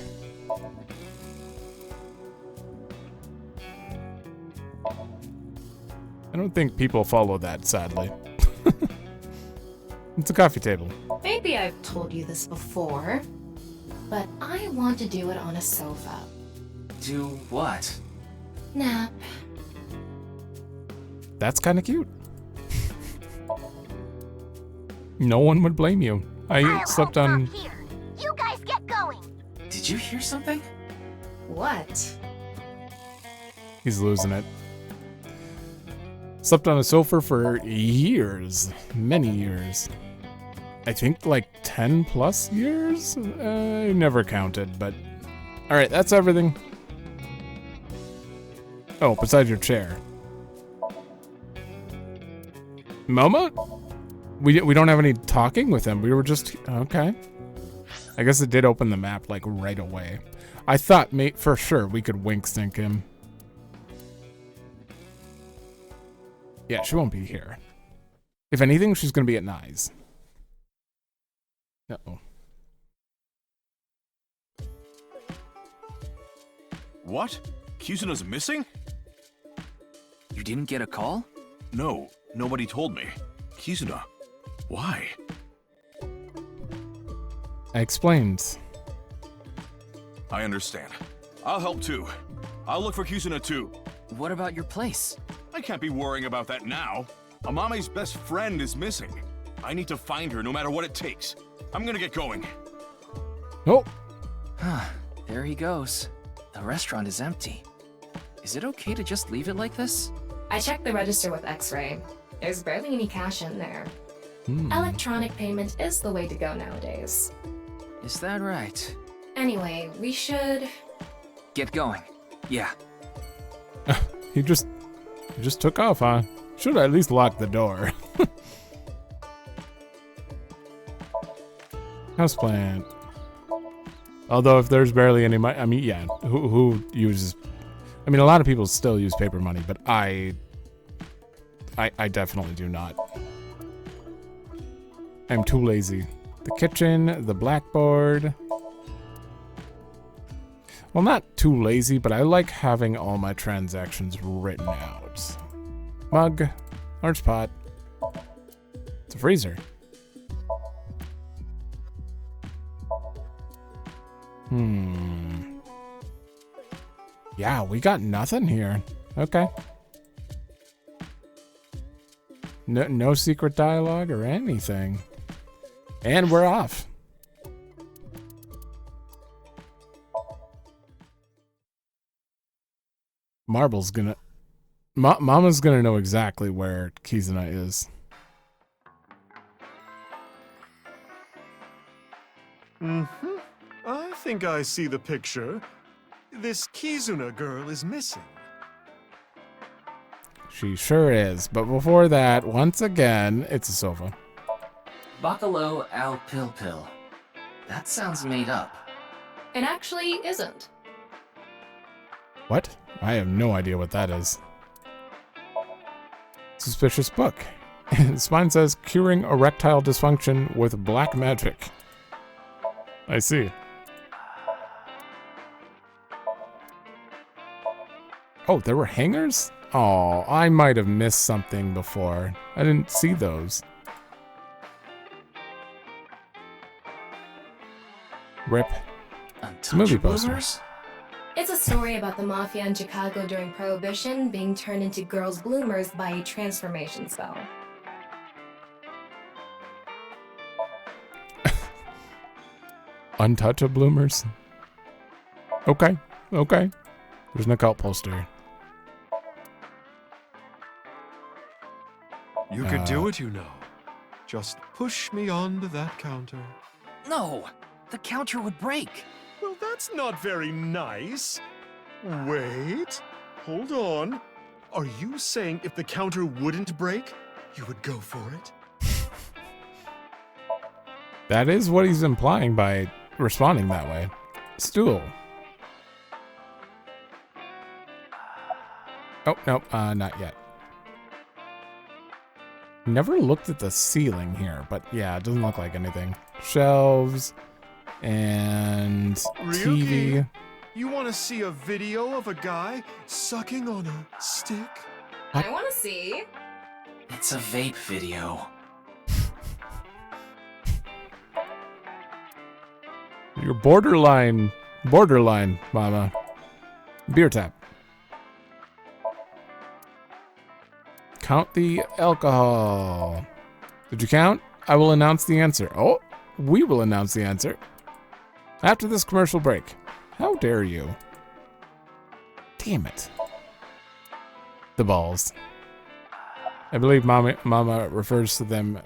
I don't think people follow that, sadly. It's a coffee table. Maybe I've told you this before, but I want to do it on a sofa. Do what? Nap. That's kind of cute. No one would blame you. I slept on... You guys get going. Did you hear something? What? He's losing it. Slept on a sofa for years. Many years. I think like 10 plus years? I never counted, but... Alright, that's everything. Oh, besides your chair. Momo? We don't have any talking with him. We were just... Okay. I guess it did open the map, like, right away. I thought, mate, for sure we could wink sync him. Yeah, she won't be here. If anything, she's gonna be at Nye's. Uh-oh. What? Kizuna's missing? You didn't get a call? No, nobody told me. Kizuna, why? I explained. I understand. I'll help too. I'll look for Kizuna too. What about your place? I can't be worrying about that now. Amame's best friend is missing. I need to find her no matter what it takes. I'm gonna get going. Oh. There he goes. The restaurant is empty. Is it okay to just leave it like this? I checked the register with X-Ray. There's barely any cash in there. Electronic payment is the way to go nowadays. Is that right? Anyway, we should... Get going. Yeah. He just took off, huh? Should at least lock the door. Houseplant. Although if there's barely any money, I mean, yeah, who uses... I mean, a lot of people still use paper money, but I definitely do not. I'm too lazy. The kitchen, the blackboard. Well, not too lazy, but I like having all my transactions written out. Mug, large pot. It's a freezer. Yeah, we got nothing here. Okay. No secret dialogue or anything. And we're off. Marble's gonna... Mama's gonna know exactly where Kizuna is. I think I see the picture. This Kizuna girl is missing. She sure is. But before that, once again, it's a sofa. Bacalo al Pil Pil. That sounds made up. It actually isn't. What? I have no idea what that is. Suspicious book. Spine says curing erectile dysfunction with black magic. I see. Oh, there were hangers? Oh, I might have missed something before. I didn't see those. Rip. It's a movie poster. It's a story about the mafia in Chicago during Prohibition being turned into girls' bloomers by a transformation spell. Untouchable bloomers? Okay, okay. There's an occult poster. You could do it, you know. Just push me onto that counter. No! The counter would break! Well, that's not very nice. Wait. Hold on. Are you saying if the counter wouldn't break, you would go for it? That is what he's implying by responding that way. Stool. Oh, nope, not yet. Never looked at the ceiling here, but yeah, it doesn't look like anything. Shelves and Ryuki, TV. you want to see a video of a guy sucking on a stick? I want to see. It's a vape video. You're borderline, mama. Beer tap. Count the alcohol. Did you count? I will announce the answer. Oh, we will announce the answer. After this commercial break. How dare you? Damn it. The balls. I believe Mama refers to them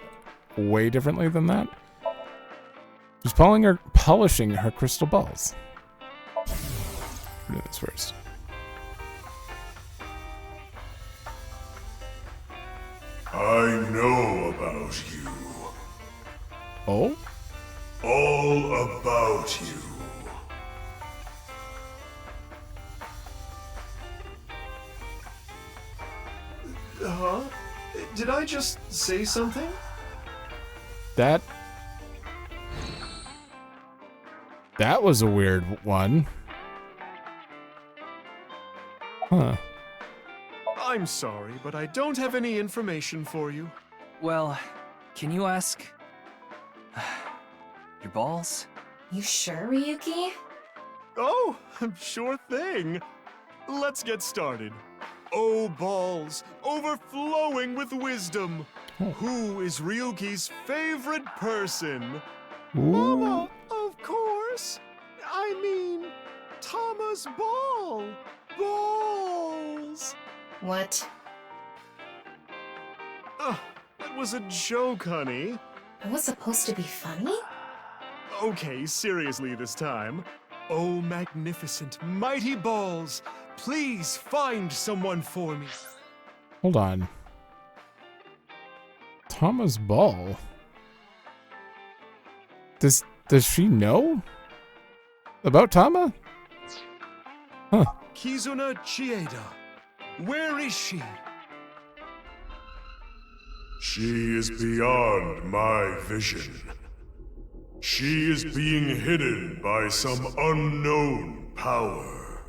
way differently than that. She's polishing her crystal balls. Do this first. I know about you. Oh? All about you. Huh? Did I just say something? That was a weird one. Huh. I'm sorry, but I don't have any information for you. Well, can you ask... your balls? You sure, Ryuki? Oh, sure thing. Let's get started. Oh, balls, overflowing with wisdom. Who is Ryuki's favorite person? Mama, of course. I mean, Tama's ball. Balls. What? That was a joke, honey. It was supposed to be funny? Okay, seriously this time. Oh, magnificent, mighty balls. Please find someone for me. Hold on. Tama's ball. Does she know about Tama? Huh. Kizuna Chieda. Where is she? She is beyond my vision. She is being hidden by some unknown power.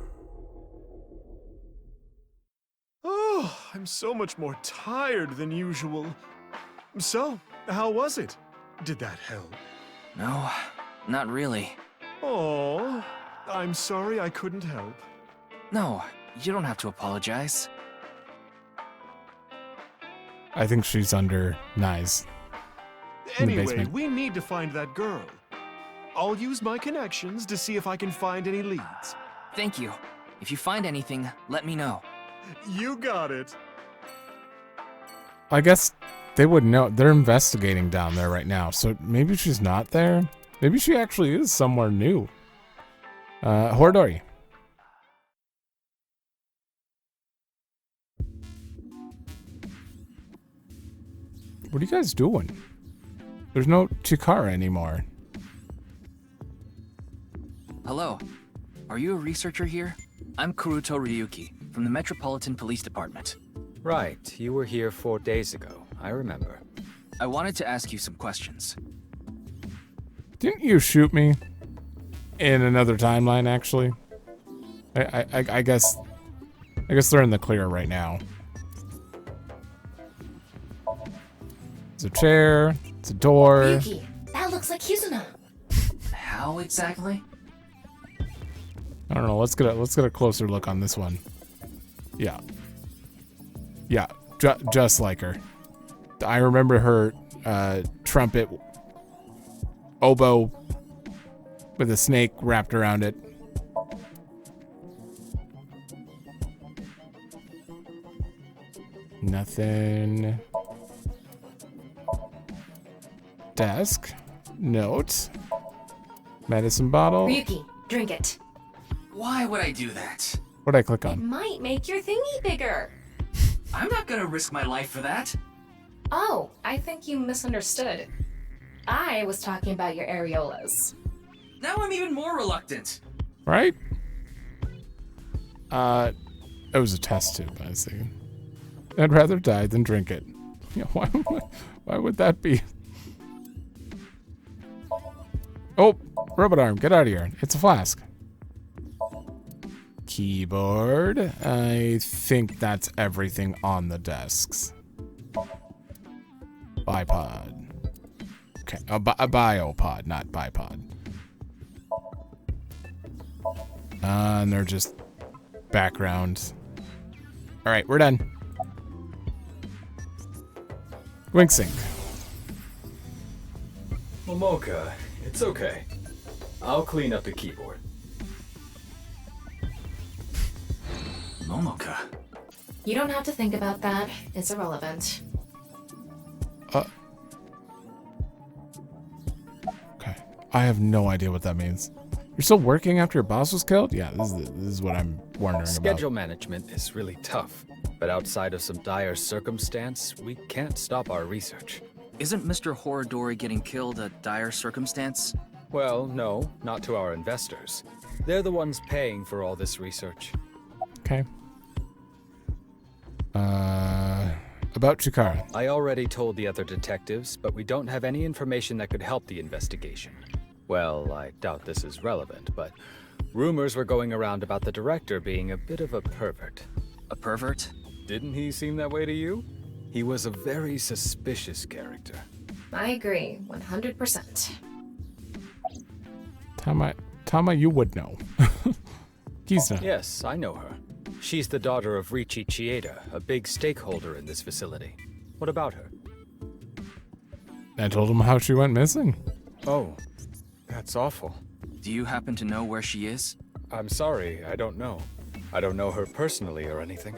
Oh, I'm so much more tired than usual. So, how was it? Did that help? No, not really. Oh, I'm sorry I couldn't help. No, you don't have to apologize. I think she's under Nyes. In the Anyway, basement. we need to find that girl. I'll use my connections to see if I can find any leads. Thank you. If you find anything, let me know. You got it. I guess they would know. They're investigating down there right now, so maybe she's not there. Maybe she actually is somewhere new. Horidori. What are you guys doing? There's no Chikara anymore. Hello. Are you a researcher here? I'm Kuruto Ryuki, from the Metropolitan Police Department. Right, you were here 4 days ago. I remember. I wanted to ask you some questions. Didn't you shoot me in another timeline, actually? I guess they're in the clear right now. It's a chair. It's a door. Ryuki, that looks like Kizuna. How exactly? I don't know. Let's get a closer look on this one. Yeah. Yeah, just like her. I remember her trumpet oboe with a snake wrapped around it. Nothing. Desk. Note. Medicine bottle. Ryuki, drink it. Why would I do that? What'd I click It on? might make your thingy bigger. I'm not gonna risk my life for that. Oh, I think you misunderstood. I was talking about your areolas. Now I'm even more reluctant. Right? It was a test tube, I see. I'd rather die than drink it. Yeah, why would that be? Oh, robot arm, get out of here. It's a flask. Keyboard. I think that's everything on the desks. Bipod. Okay, a biopod, not bipod. And they're just background. All right, we're done. Wink sync. Momoka, it's okay. I'll clean up the keyboard. Momoka. You don't have to think about that. It's irrelevant. Okay. I have no idea what that means. You're still working after your boss was killed? Yeah, this is what I'm wondering Schedule about. management is really tough, but outside of some dire circumstance, we can't stop our research. Isn't Mr. Horodori getting killed a dire circumstance? Well, no, not to our investors. They're the ones paying for all this research. Okay. About Chikara. I already told the other detectives, but we don't have any information that could help the investigation. Well, I doubt this is relevant, but rumors were going around about the director being a bit of a pervert. A pervert? Didn't he seem that way to you? He was a very suspicious character. I agree, 100%. Tama, you would know. Kizuna. Yes, I know her. She's the daughter of Richi Chieda, a big stakeholder in this facility. What about her? I told him how she went missing. Oh, that's awful. Do you happen to know where she is? I'm sorry, I don't know. I don't know her personally or anything.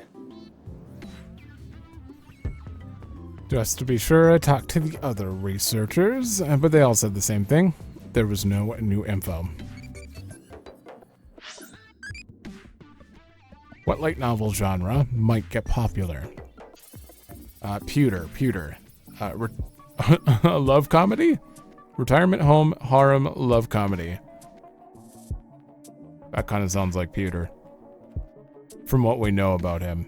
Just to be sure, I talked to the other researchers, but they all said the same thing. There was no new info. What light novel genre might get popular? Pewter. A love comedy? Retirement home, harem, love comedy. That kind of sounds like Pewter. From what we know about him.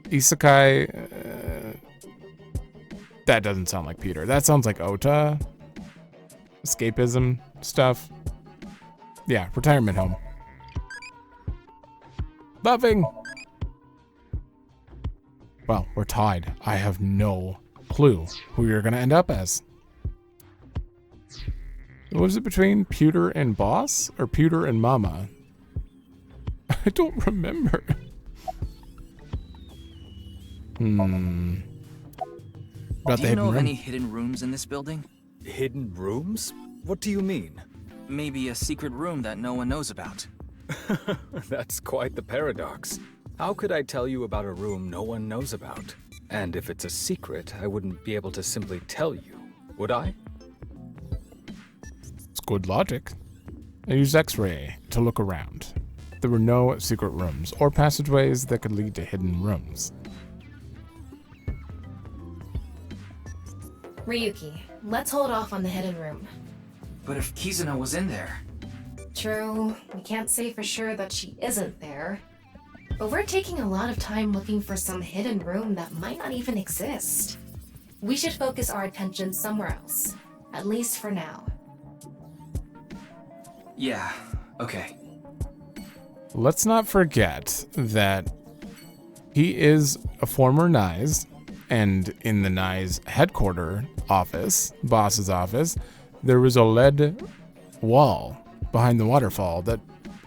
Isekai... that doesn't sound like Pewter. That sounds like Ota. Escapism stuff. Yeah, retirement home. Loving! Well, we're tied. I have no clue who you're gonna end up as. Was it between Pewter and Boss? Or Pewter and Mama? I don't remember. About Do you know of any hidden rooms in this building? Hidden rooms? What do you mean? Maybe a secret room that no one knows about. That's quite the paradox. How could I tell you about a room no one knows about? And if it's a secret, I wouldn't be able to simply tell you, would I? It's good logic. I used X-ray to look around. There were no secret rooms or passageways that could lead to hidden rooms. Ryuki, let's hold off on the hidden room. But if Kizuna was in there... True, we can't say for sure that she isn't there. But we're taking a lot of time looking for some hidden room that might not even exist. We should focus our attention somewhere else, at least for now. Yeah, okay. Let's not forget that he is a former Nyes, and in the Nyes headquarter office, boss's office, there was a lead wall behind the waterfall that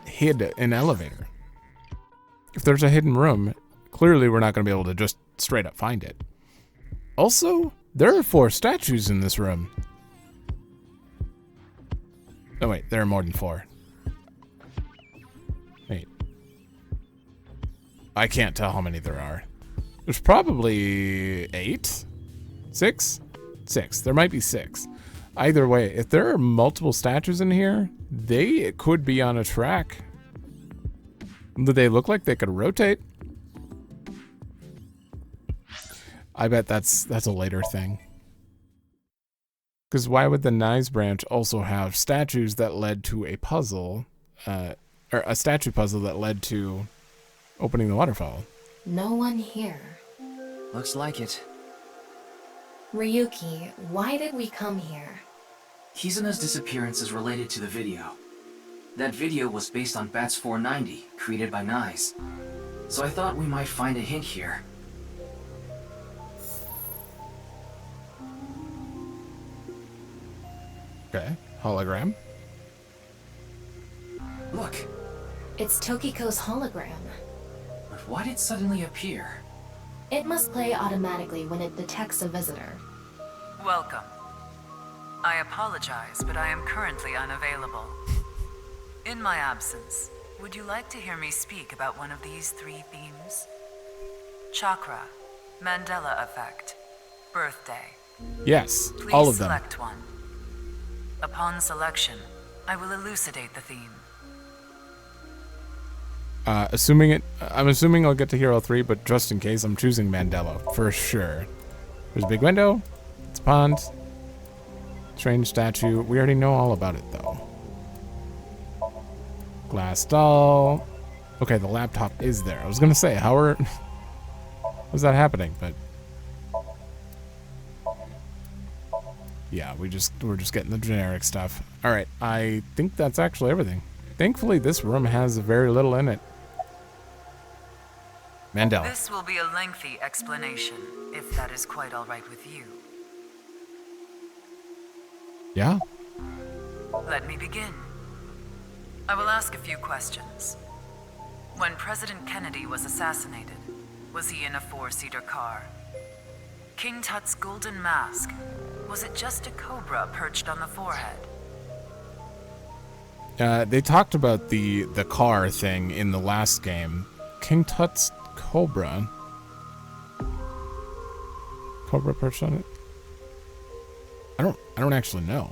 hid an elevator. If there's a hidden room, clearly we're not going to be able to just straight up find it. Also, there are 4 statues in this room. Oh wait, there are more than 4. Wait. I can't tell how many there are. There's probably 8? 6? 6. There might be 6. Either way, if there are multiple statues in here, they could be on a track. Do they look like they could rotate? I bet that's a later thing. Because why would the Nyes branch also have statues that led to a puzzle, or a statue puzzle that led to opening the waterfall? No one here. Looks like it. Ryuki, why did we come here? Kizuna's disappearance is related to the video. That video was based on Bats 490, created by Nyes. So I thought we might find a hint here. Okay, hologram. Look. It's Tokiko's hologram. But why did it suddenly appear? It must play automatically when it detects a visitor. Welcome. I apologize, but I am currently unavailable. In my absence, would you like to hear me speak about one of these 3 themes? Chakra, Mandela effect, birthday. Yes, Please all of them. select one. Upon selection, I will elucidate the theme. I'm assuming I'll get to hear all 3, but just in case, I'm choosing Mandela for sure. There's a big window. It's a pond. Strange statue. We already know all about it though. Glass doll. Okay, the laptop is there. I was gonna say, how's that happening? But yeah, we're just getting the generic stuff. All right, I think that's actually everything. Thankfully, this room has very little in it. Mandela. This will be a lengthy explanation, if that is quite all right with you. Yeah. Let me begin. I will ask a few questions. When President Kennedy was assassinated, was he in a 4-seater car? King Tut's golden mask, was it just a cobra perched on the forehead? They talked about the car thing in the last game. King Tut's cobra. Cobra perched on it? I don't actually know.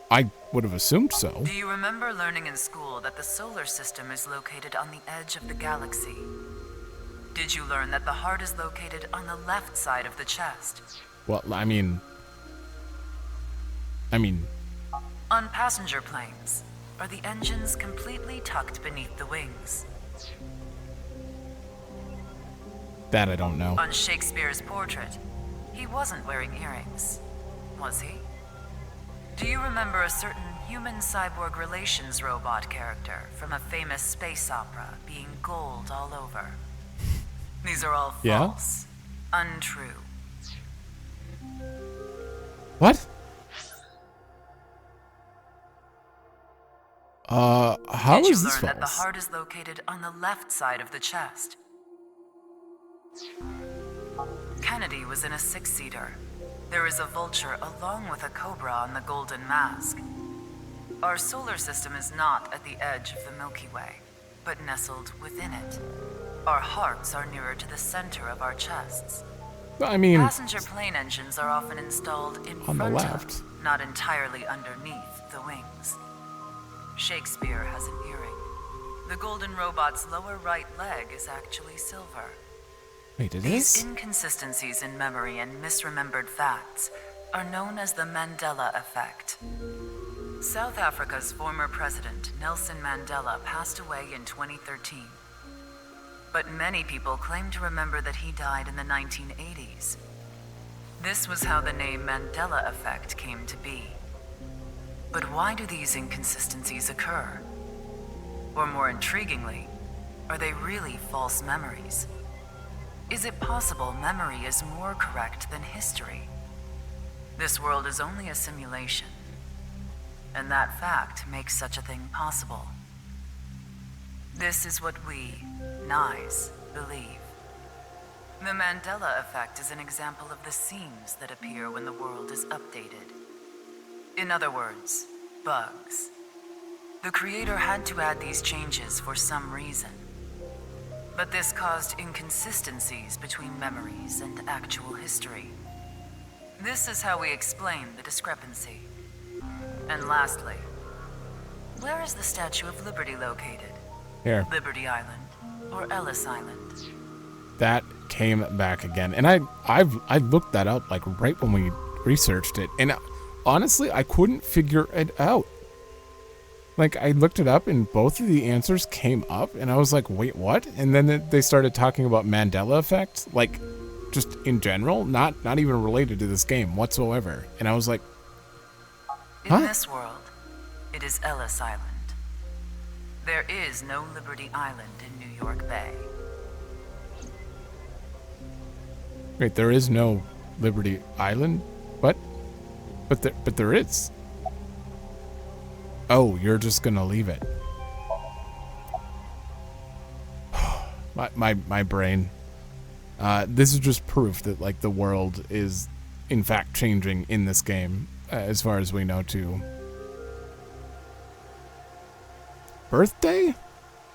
I would have assumed so. Do you remember learning in school that the solar system is located on the edge of the galaxy? Did you learn that the heart is located on the left side of the chest? Well, I mean... On passenger planes, are the engines completely tucked beneath the wings? That I don't know. On Shakespeare's portrait, he wasn't wearing earrings, was he? Do you remember a certain human-cyborg relations robot character from a famous space opera being gold all over? These are all false, untrue. What? How is this false? Did you learn that the heart is located on the left side of the chest? Kennedy was in a 6-seater. There is a vulture along with a cobra on the golden mask. Our solar system is not at the edge of the Milky Way, but nestled within it. Our hearts are nearer to the center of our chests. I mean... Passenger plane engines are often installed in on front the left. of, not entirely underneath, the wings. Shakespeare has an earring. The golden robot's lower right leg is actually silver. Wait, it These is? inconsistencies in memory and misremembered facts are known as the Mandela effect. South Africa's former president, Nelson Mandela, passed away in 2013. But many people claim to remember that he died in the 1980s. This was how the name Mandela effect came to be. But why do these inconsistencies occur? Or more intriguingly, are they really false memories? Is it possible memory is more correct than history? This world is only a simulation, and that fact makes such a thing possible. This is what we, Nyes, believe. The Mandela effect is an example of the seams that appear when the world is updated. In other words, bugs. The creator had to add these changes for some reason. But this caused inconsistencies between memories and actual history. This is how we explain the discrepancy. And lastly, where is the Statue of Liberty located? Here. Liberty Island or Ellis Island? That came back again. And I looked that up like right when we researched it. And honestly, I couldn't figure it out. Like, I looked it up and both of the answers came up and I was like, wait, what? And then they started talking about Mandela effect, like just in general, not even related to this game whatsoever. And I was like, huh? In this world, it is Ellis Island. There is no Liberty Island in New York Bay. Wait, there is no Liberty Island? What? But there is. Oh, you're just gonna leave it. my brain. This is just proof that like the world is in fact changing in this game, as far as we know too. Birthday?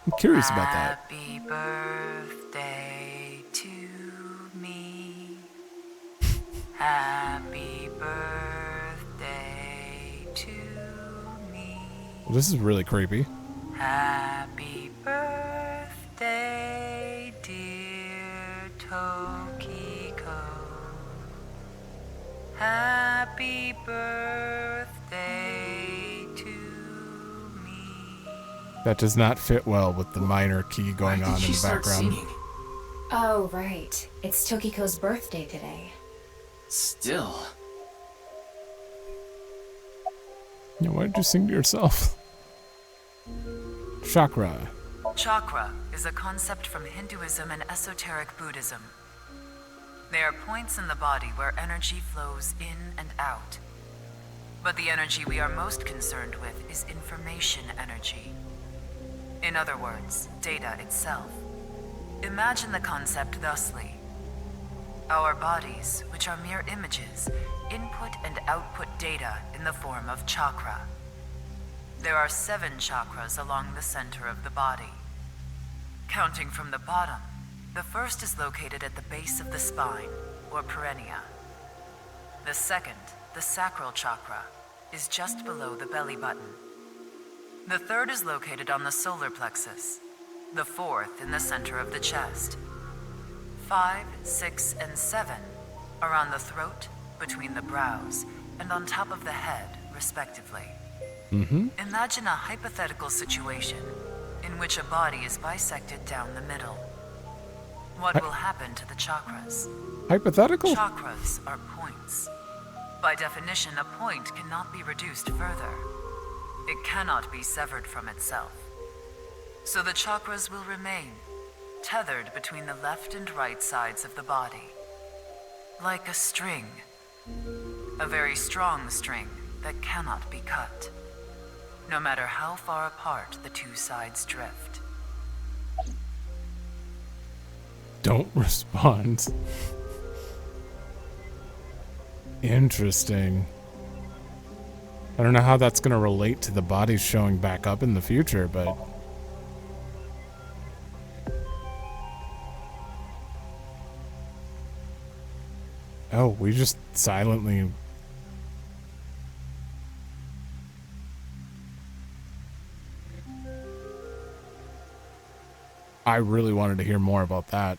I'm curious about that. Happy birthday to me. Happy birthday to me. Well, this is really creepy. Happy birthday, dear Tokiko. Happy birthday to me. That does not fit well with the minor key going on in the background. Oh, right. It's Tokiko's birthday today. Still. Yeah, why did you sing to yourself? Chakra. Chakra is a concept from Hinduism and esoteric Buddhism. They are points in the body where energy flows in and out. But the energy we are most concerned with is information energy. In other words, data itself. Imagine the concept thusly. Our bodies, which are mere images, input and output data in the form of chakra. There are 7 chakras along the center of the body. Counting from the bottom, the first is located at the base of the spine, or perineum. The second, the sacral chakra, is just below the belly button. The third is located on the solar plexus. The fourth in the center of the chest. 5, 6, and 7 are on the throat, between the brows, and on top of the head, respectively. Imagine a hypothetical situation in which a body is bisected down the middle. What will happen to the chakras? Hypothetical? Chakras are points. By definition, a point cannot be reduced further. It cannot be severed from itself. So the chakras will remain, tethered between the left and right sides of the body. Like a string. A very strong string that cannot be cut. No matter how far apart the two sides drift. Don't respond. Interesting. I don't know how that's going to relate to the bodies showing back up in the future, but... Oh, we just silently... I really wanted to hear more about that.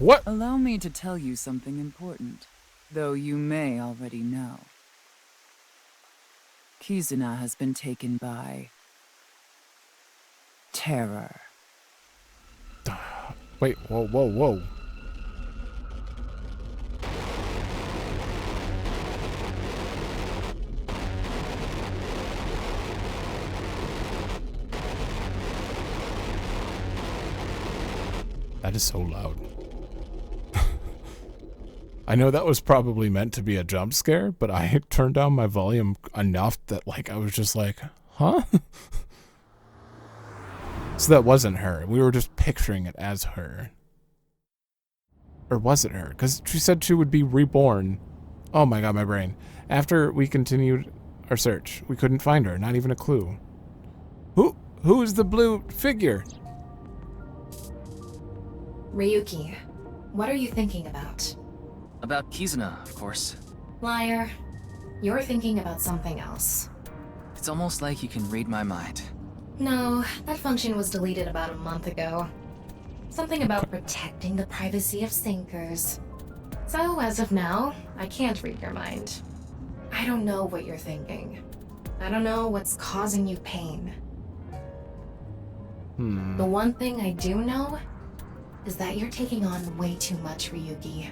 What? Allow me to tell you something important, though you may already know. Kizuna has been taken by terror. Wait, whoa, whoa, whoa. That is so loud. I know that was probably meant to be a jump scare, but I turned down my volume enough that like I was just like, huh? So that wasn't her. We were just picturing it as her. Or was it her? Because she said she would be reborn. Oh my god, my brain. After we continued our search, we couldn't find her. Not even a clue. Who is the blue figure? Ryuki, what are you thinking about? About Kizuna, of course. Liar. You're thinking about something else. It's almost like you can read my mind. No, that function was deleted about a month ago. Something about protecting the privacy of sinkers. So, as of now, I can't read your mind. I don't know what you're thinking. I don't know what's causing you pain. The one thing I do know is that you're taking on way too much, Ryuki.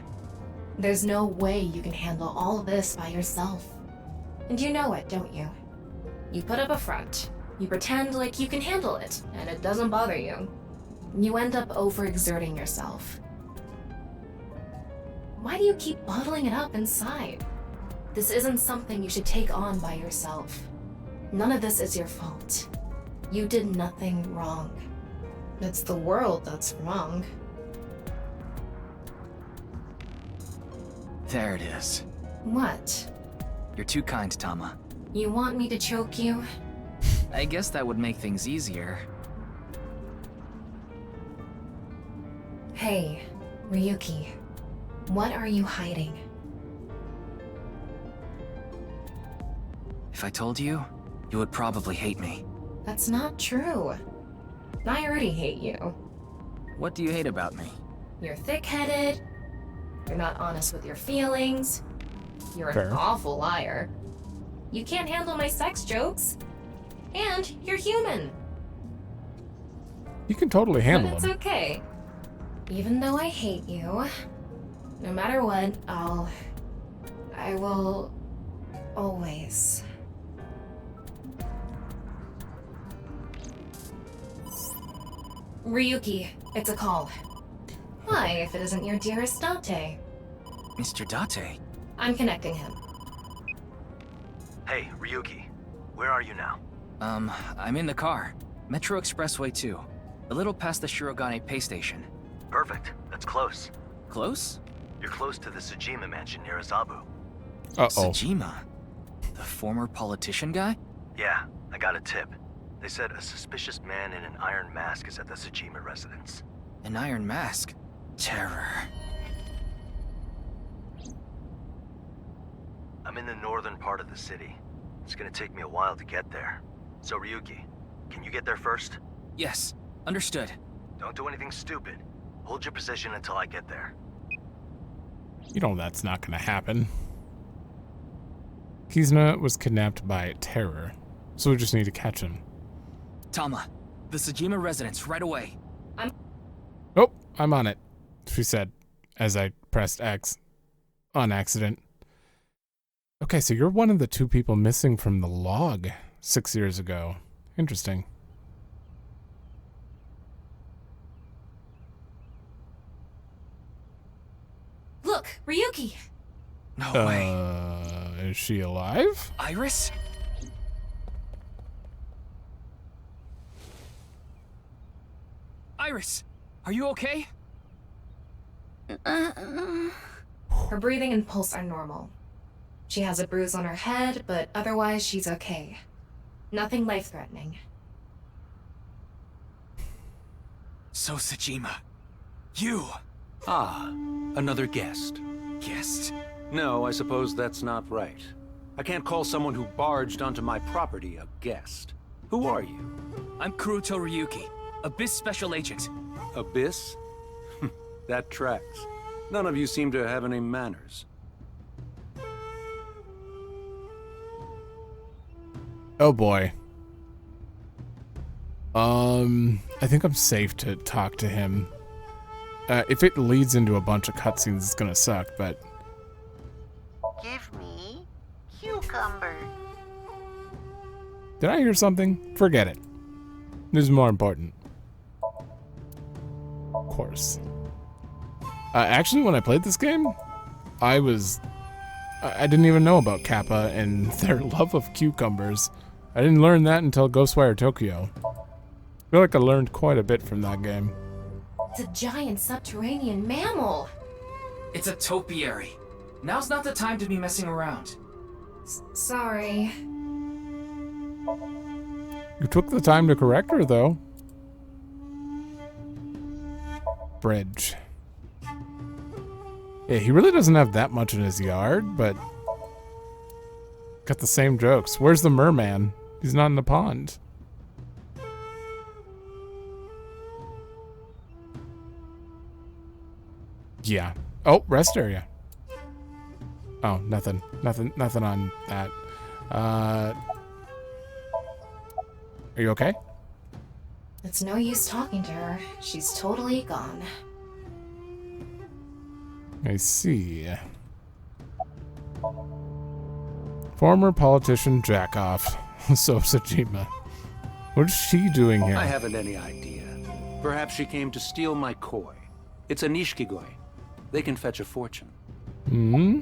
There's no way you can handle all of this by yourself. And you know it, don't you? You put up a front. You pretend like you can handle it, and it doesn't bother you. You end up overexerting yourself. Why do you keep bottling it up inside? This isn't something you should take on by yourself. None of this is your fault. You did nothing wrong. It's the world that's wrong. There it is. What? You're too kind, Tama. You want me to choke you? I guess that would make things easier. Hey, Ryuki. What are you hiding? If I told you, you would probably hate me. That's not true. I already hate you. What do you hate about me? You're thick-headed. You're not honest with your feelings. You're Fair. an awful liar. You can't handle my sex jokes. And you're human. You can totally handle But it's him. okay. Even though I hate you, no matter what, I will always. Ryuki, it's a call. Why, if it isn't your dearest Date? Mr. Date? I'm connecting him. Hey, Ryuki. Where are you now? I'm in the car. Metro Expressway 2. A little past the Shirogane pay station. Perfect. That's close. Close? You're close to the Tsujima mansion near Azabu. Tsujima? The former politician guy? Yeah, I got a tip. They said a suspicious man in an iron mask is at the Tsujima residence. An iron mask? Terror. I'm in the northern part of the city. It's gonna take me a while to get there. So Ryuki, can you get there first? Yes, understood. Don't do anything stupid. Hold your position until I get there. You know that's not gonna happen. Kizuna was kidnapped by terror, so we just need to catch him. Tama, the Tsujima residence, right away. Oh, I'm on it, she said, as I pressed X on accident. Okay, so you're one of the two people missing from the log 6 years ago. Interesting. Look, Ryuki! No way. Is she alive? Iris? Iris, are you okay? Her breathing and pulse are normal. She has a bruise on her head, but otherwise she's okay. Nothing life-threatening. So Tsujima, you! Ah, another guest. Guest? No, I suppose that's not right. I can't call someone who barged onto my property a guest. Who are you? I'm Kuruto Ryuki, Abyss Special Agent. Abyss? That tracks. None of you seem to have any manners. Oh boy. I think I'm safe to talk to him. If it leads into a bunch of cutscenes, it's gonna suck, but... Give me cucumber. Did I hear something? Forget it. This is more important. Of course. Actually, when I played this game, I didn't even know about Kappa and their love of cucumbers. I didn't learn that until Ghostwire Tokyo. I feel like I learned quite a bit from that game. It's a giant subterranean mammal. It's a topiary. Now's not the time to be messing around. Sorry. You took the time to correct her, though. Bridge. Yeah, he really doesn't have that much in his yard, but... got the same jokes. Where's the merman? He's not in the pond. Yeah. Oh, rest area. Oh, nothing on that. Are you okay? It's no use talking to her. She's totally gone. I see. Former politician Jackoff. So Sajima. What is she doing here? I haven't any idea. Perhaps she came to steal my koi. It's a nishikigoi. They can fetch a fortune. Hmm?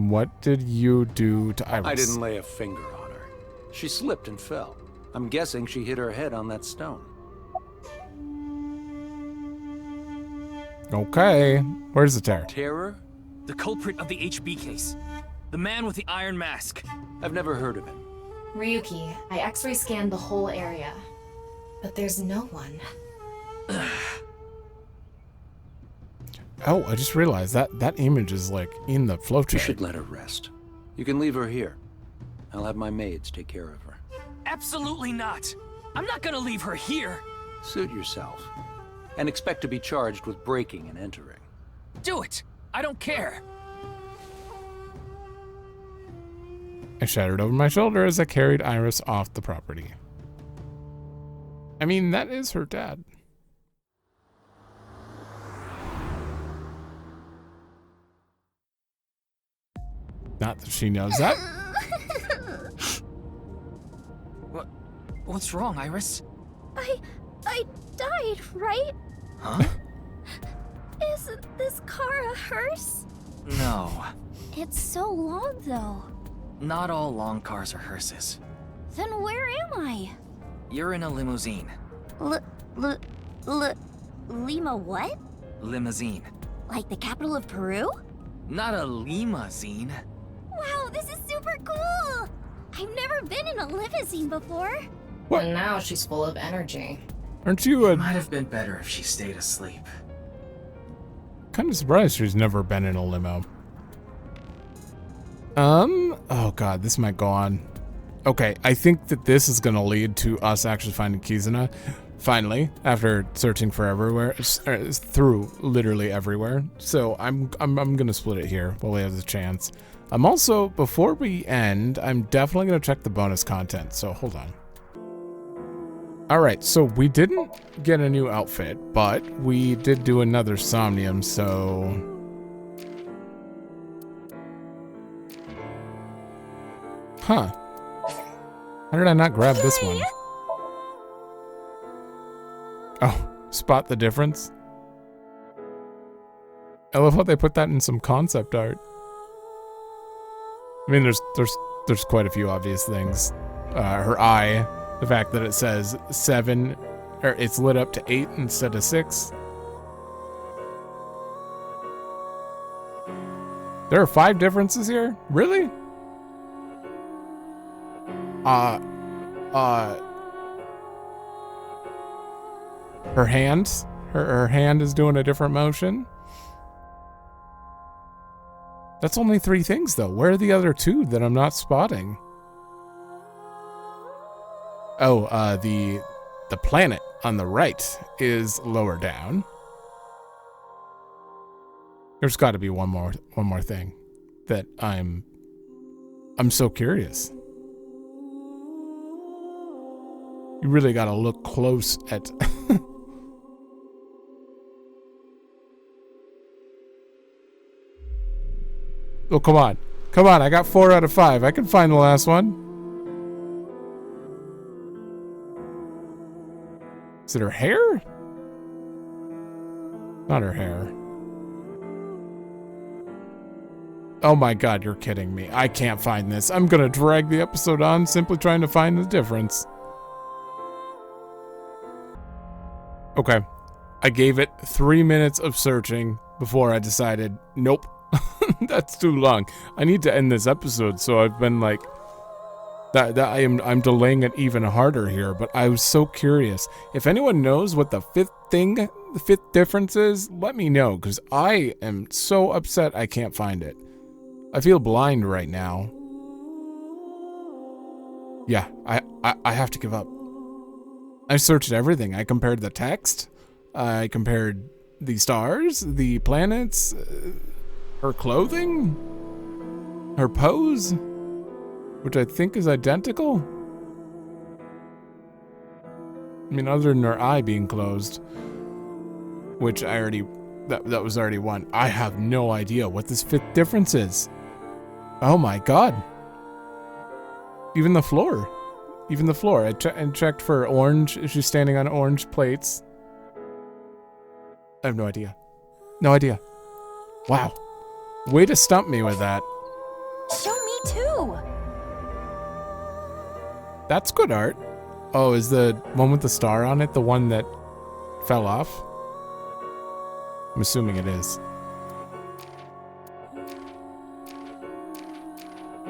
What did you do to Iris? I didn't lay a finger on her. She slipped and fell. I'm guessing she hit her head on that stone. Okay. Where's the terror? Terror? The culprit of the HB case. The man with the iron mask. I've never heard of him. Ryuki, I x-ray scanned the whole area. But there's no one. Oh, I just realized that image is like in the flowchart. You should let her rest. You can leave her here. I'll have my maids take care of her. Absolutely not. I'm not gonna leave her here. Suit yourself. And expect to be charged with breaking and entering. Do it. I don't care. I shouted over my shoulder as I carried Iris off the property. I mean, that is her dad. Not that she knows that. What's wrong, Iris? I died, right? Huh? Isn't this car a hearse? No. It's so long, though. Not all long cars are hearses. Then where am I? You're in a limousine. Lima what? Limousine. Like the capital of Peru? Not a limousine. Wow, this is super cool! I've never been in a limousine before. What? And now she's full of energy. Aren't you a... Might have been better if she stayed asleep. Kind of surprised she's never been in a limo. Oh god, this might go on. Okay, I think that this is gonna lead to us actually finding Kizuna. Finally, after searching for everywhere, it's through literally everywhere. So I'm gonna split it here while we have the chance. I'm also, before we end, I'm definitely gonna check the bonus content, so hold on. Alright, so we didn't get a new outfit, but we did do another Somnium, so... Huh. How did I not grab this one? Oh, spot the difference? I love how they put that in some concept art. I mean, there's quite a few obvious things. Her eye, the fact that it says 7, or it's lit up to 8 instead of 6. There are 5 differences here? Really? Her hand? Her hand is doing a different motion? That's only 3 things, though. Where are the other 2 that I'm not spotting? Oh, the planet on the right is lower down. There's got to be one more thing that I'm so curious. You really got to look close at. Oh, come on. Come on, I got 4 out of 5. I can find the last one. Is it her hair? Not her hair. Oh my god, you're kidding me. I can't find this. I'm gonna drag the episode on simply trying to find the difference. Okay. I gave it 3 minutes of searching before I decided, nope. That's too long. I need to end this episode, so I've been like I'm delaying it even harder here, but I was so curious. If anyone knows what the fifth difference is, let me know, because I am so upset I can't find it. I feel blind right now. Yeah, I have to give up. I searched everything. I compared the text. I compared the stars, the planets, her clothing, her pose, which I think is identical. I mean, other than her eye being closed, which I already, that was already one. I have no idea what this fifth difference is. Oh my god. Even the floor. Even the floor. I checked for orange. She's standing on orange plates. I have no idea. No idea. Wow. Way to stump me with that. Show me too. That's good art. Oh, is the one with the star on it the one that fell off? I'm assuming it is.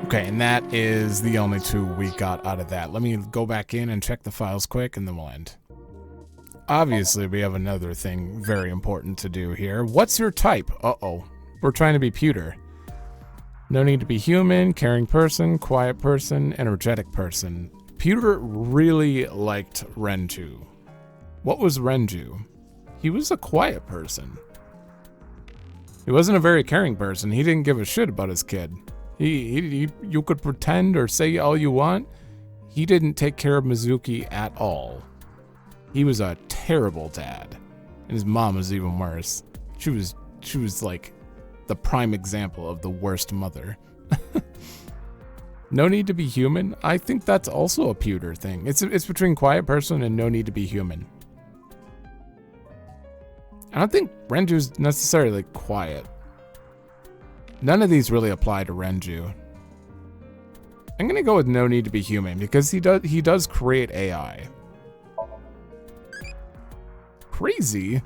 Okay, and that is the only 2 we got out of that. Let me go back in and check the files quick, and then we'll end. Obviously, we have another thing very important to do here. What's your type? Uh-oh. We're trying to be pewter. No need to be human, caring person, quiet person, energetic person. Pewter really liked Renju. What was Renju? He was a quiet person. He wasn't a very caring person. He didn't give a shit about his kid. You could pretend or say all you want. He didn't take care of Mizuki at all. He was a terrible dad. And his mom was even worse. She was like the prime example of the worst mother. No need to be human. I think that's also a pewter thing. It's between quiet person and no need to be human. I don't think Renju's necessarily quiet. None of these really apply to Renju. I'm gonna go with no need to be human because he does create AI. Crazy.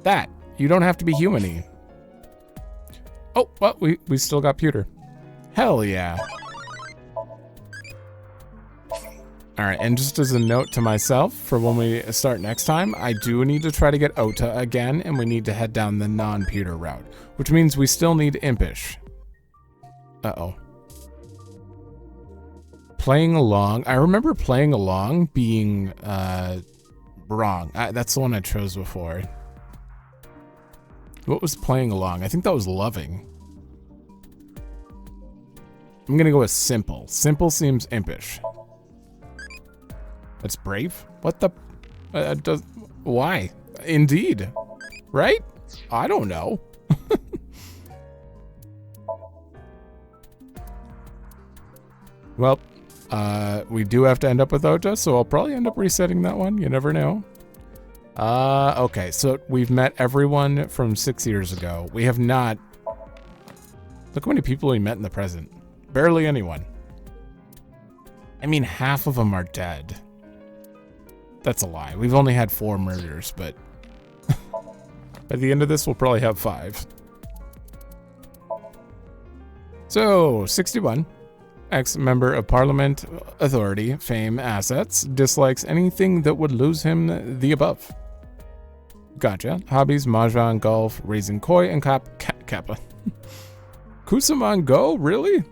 That you don't have to be human-y. Oh, well, we still got pewter. Hell yeah. All right, and just as a note to myself for when we start next time, I do need to try to get Ota again, and we need to head down the non-pewter route, which means we still need Impish. Uh-oh. Playing along. I remember playing along being wrong. That's the one I chose before. What was playing along? I think that was loving. I'm gonna go with simple. Simple seems impish. That's brave? What the? Why? Indeed. Right? I don't know. Well, we do have to end up with Ota, so I'll probably end up resetting that one. You never know. Okay, so we've met everyone from 6 years ago. We have not... Look how many people we met in the present. Barely anyone. I mean, half of them are dead. That's a lie. We've only had 4 murders, but... By the end of this, we'll probably have 5. So, 61. Ex-member of Parliament, authority, fame, assets. Dislikes anything that would lose him the above. Gotcha. Hobbies, mahjong, golf, raising koi, and kappa. Kusamon Go? Really?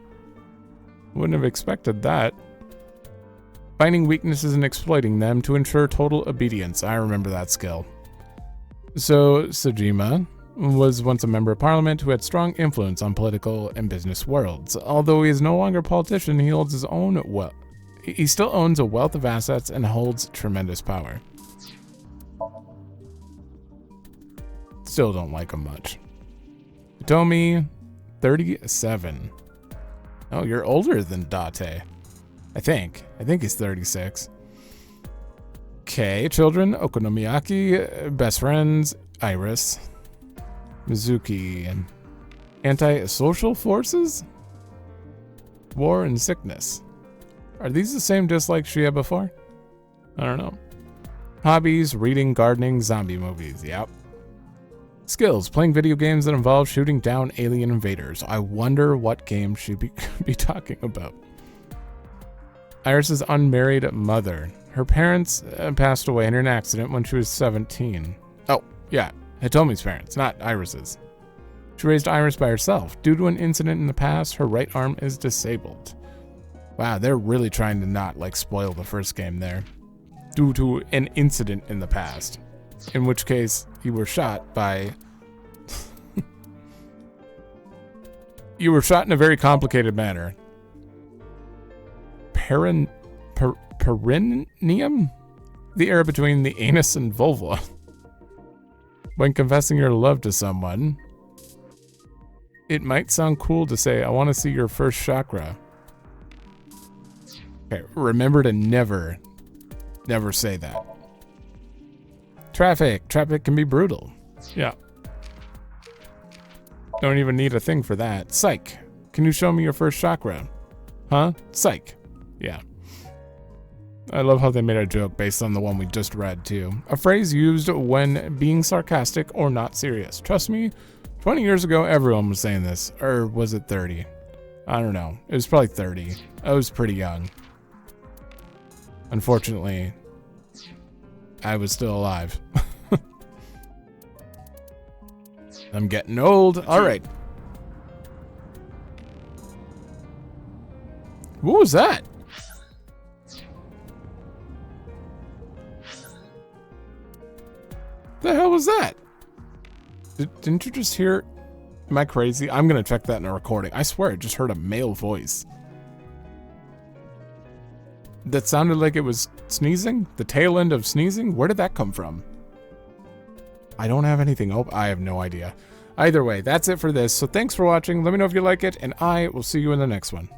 Wouldn't have expected that. Finding weaknesses and exploiting them to ensure total obedience. I remember that skill. So, Sejima, was once a member of parliament who had strong influence on political and business worlds. Although he is no longer a politician, he holds his own wealth. He still owns a wealth of assets and holds tremendous power. Still don't like him much. Hitomi, 37. Oh, you're older than Date. I think he's 36. Okay, children, Okonomiyaki, best friends, Iris, Mizuki, and anti-social forces? War and sickness. Are these the same dislikes she had before? I don't know. Hobbies, reading, gardening, zombie movies, yep. Skills, playing video games that involve shooting down alien invaders. I wonder what game she'd be talking about. Iris's unmarried mother. Her parents passed away in an accident when she was 17. Oh, yeah, Hitomi's parents, not Iris's. She raised Iris by herself. Due to an incident in the past, her right arm is disabled. Wow, they're really trying to not, like, spoil the first game there. Due to an incident in the past. In which case, you were shot by... you were shot in a very complicated manner. Perineum? The area between the anus and vulva. When confessing your love to someone, it might sound cool to say, I want to see your first chakra. Okay, remember to never say that. Traffic can be brutal. Yeah. Don't even need a thing for that. Psych. Can you show me your first chakra? Huh? Psych. Yeah. I love how they made a joke based on the one we just read, too. A phrase used when being sarcastic or not serious. Trust me, 20 years ago, everyone was saying this. Or was it 30? I don't know. It was probably 30. I was pretty young. Unfortunately, I was still alive. I'm getting old. All right. What was that? The hell was that? Didn't you just hear? Am I crazy? I'm gonna check that in a recording. I swear I just heard a male voice. That sounded like it was sneezing? The tail end of sneezing? Where did that come from? I don't have anything open. I have no idea. Either way, that's it for this. So thanks for watching. Let me know if you like it, and I will see you in the next one.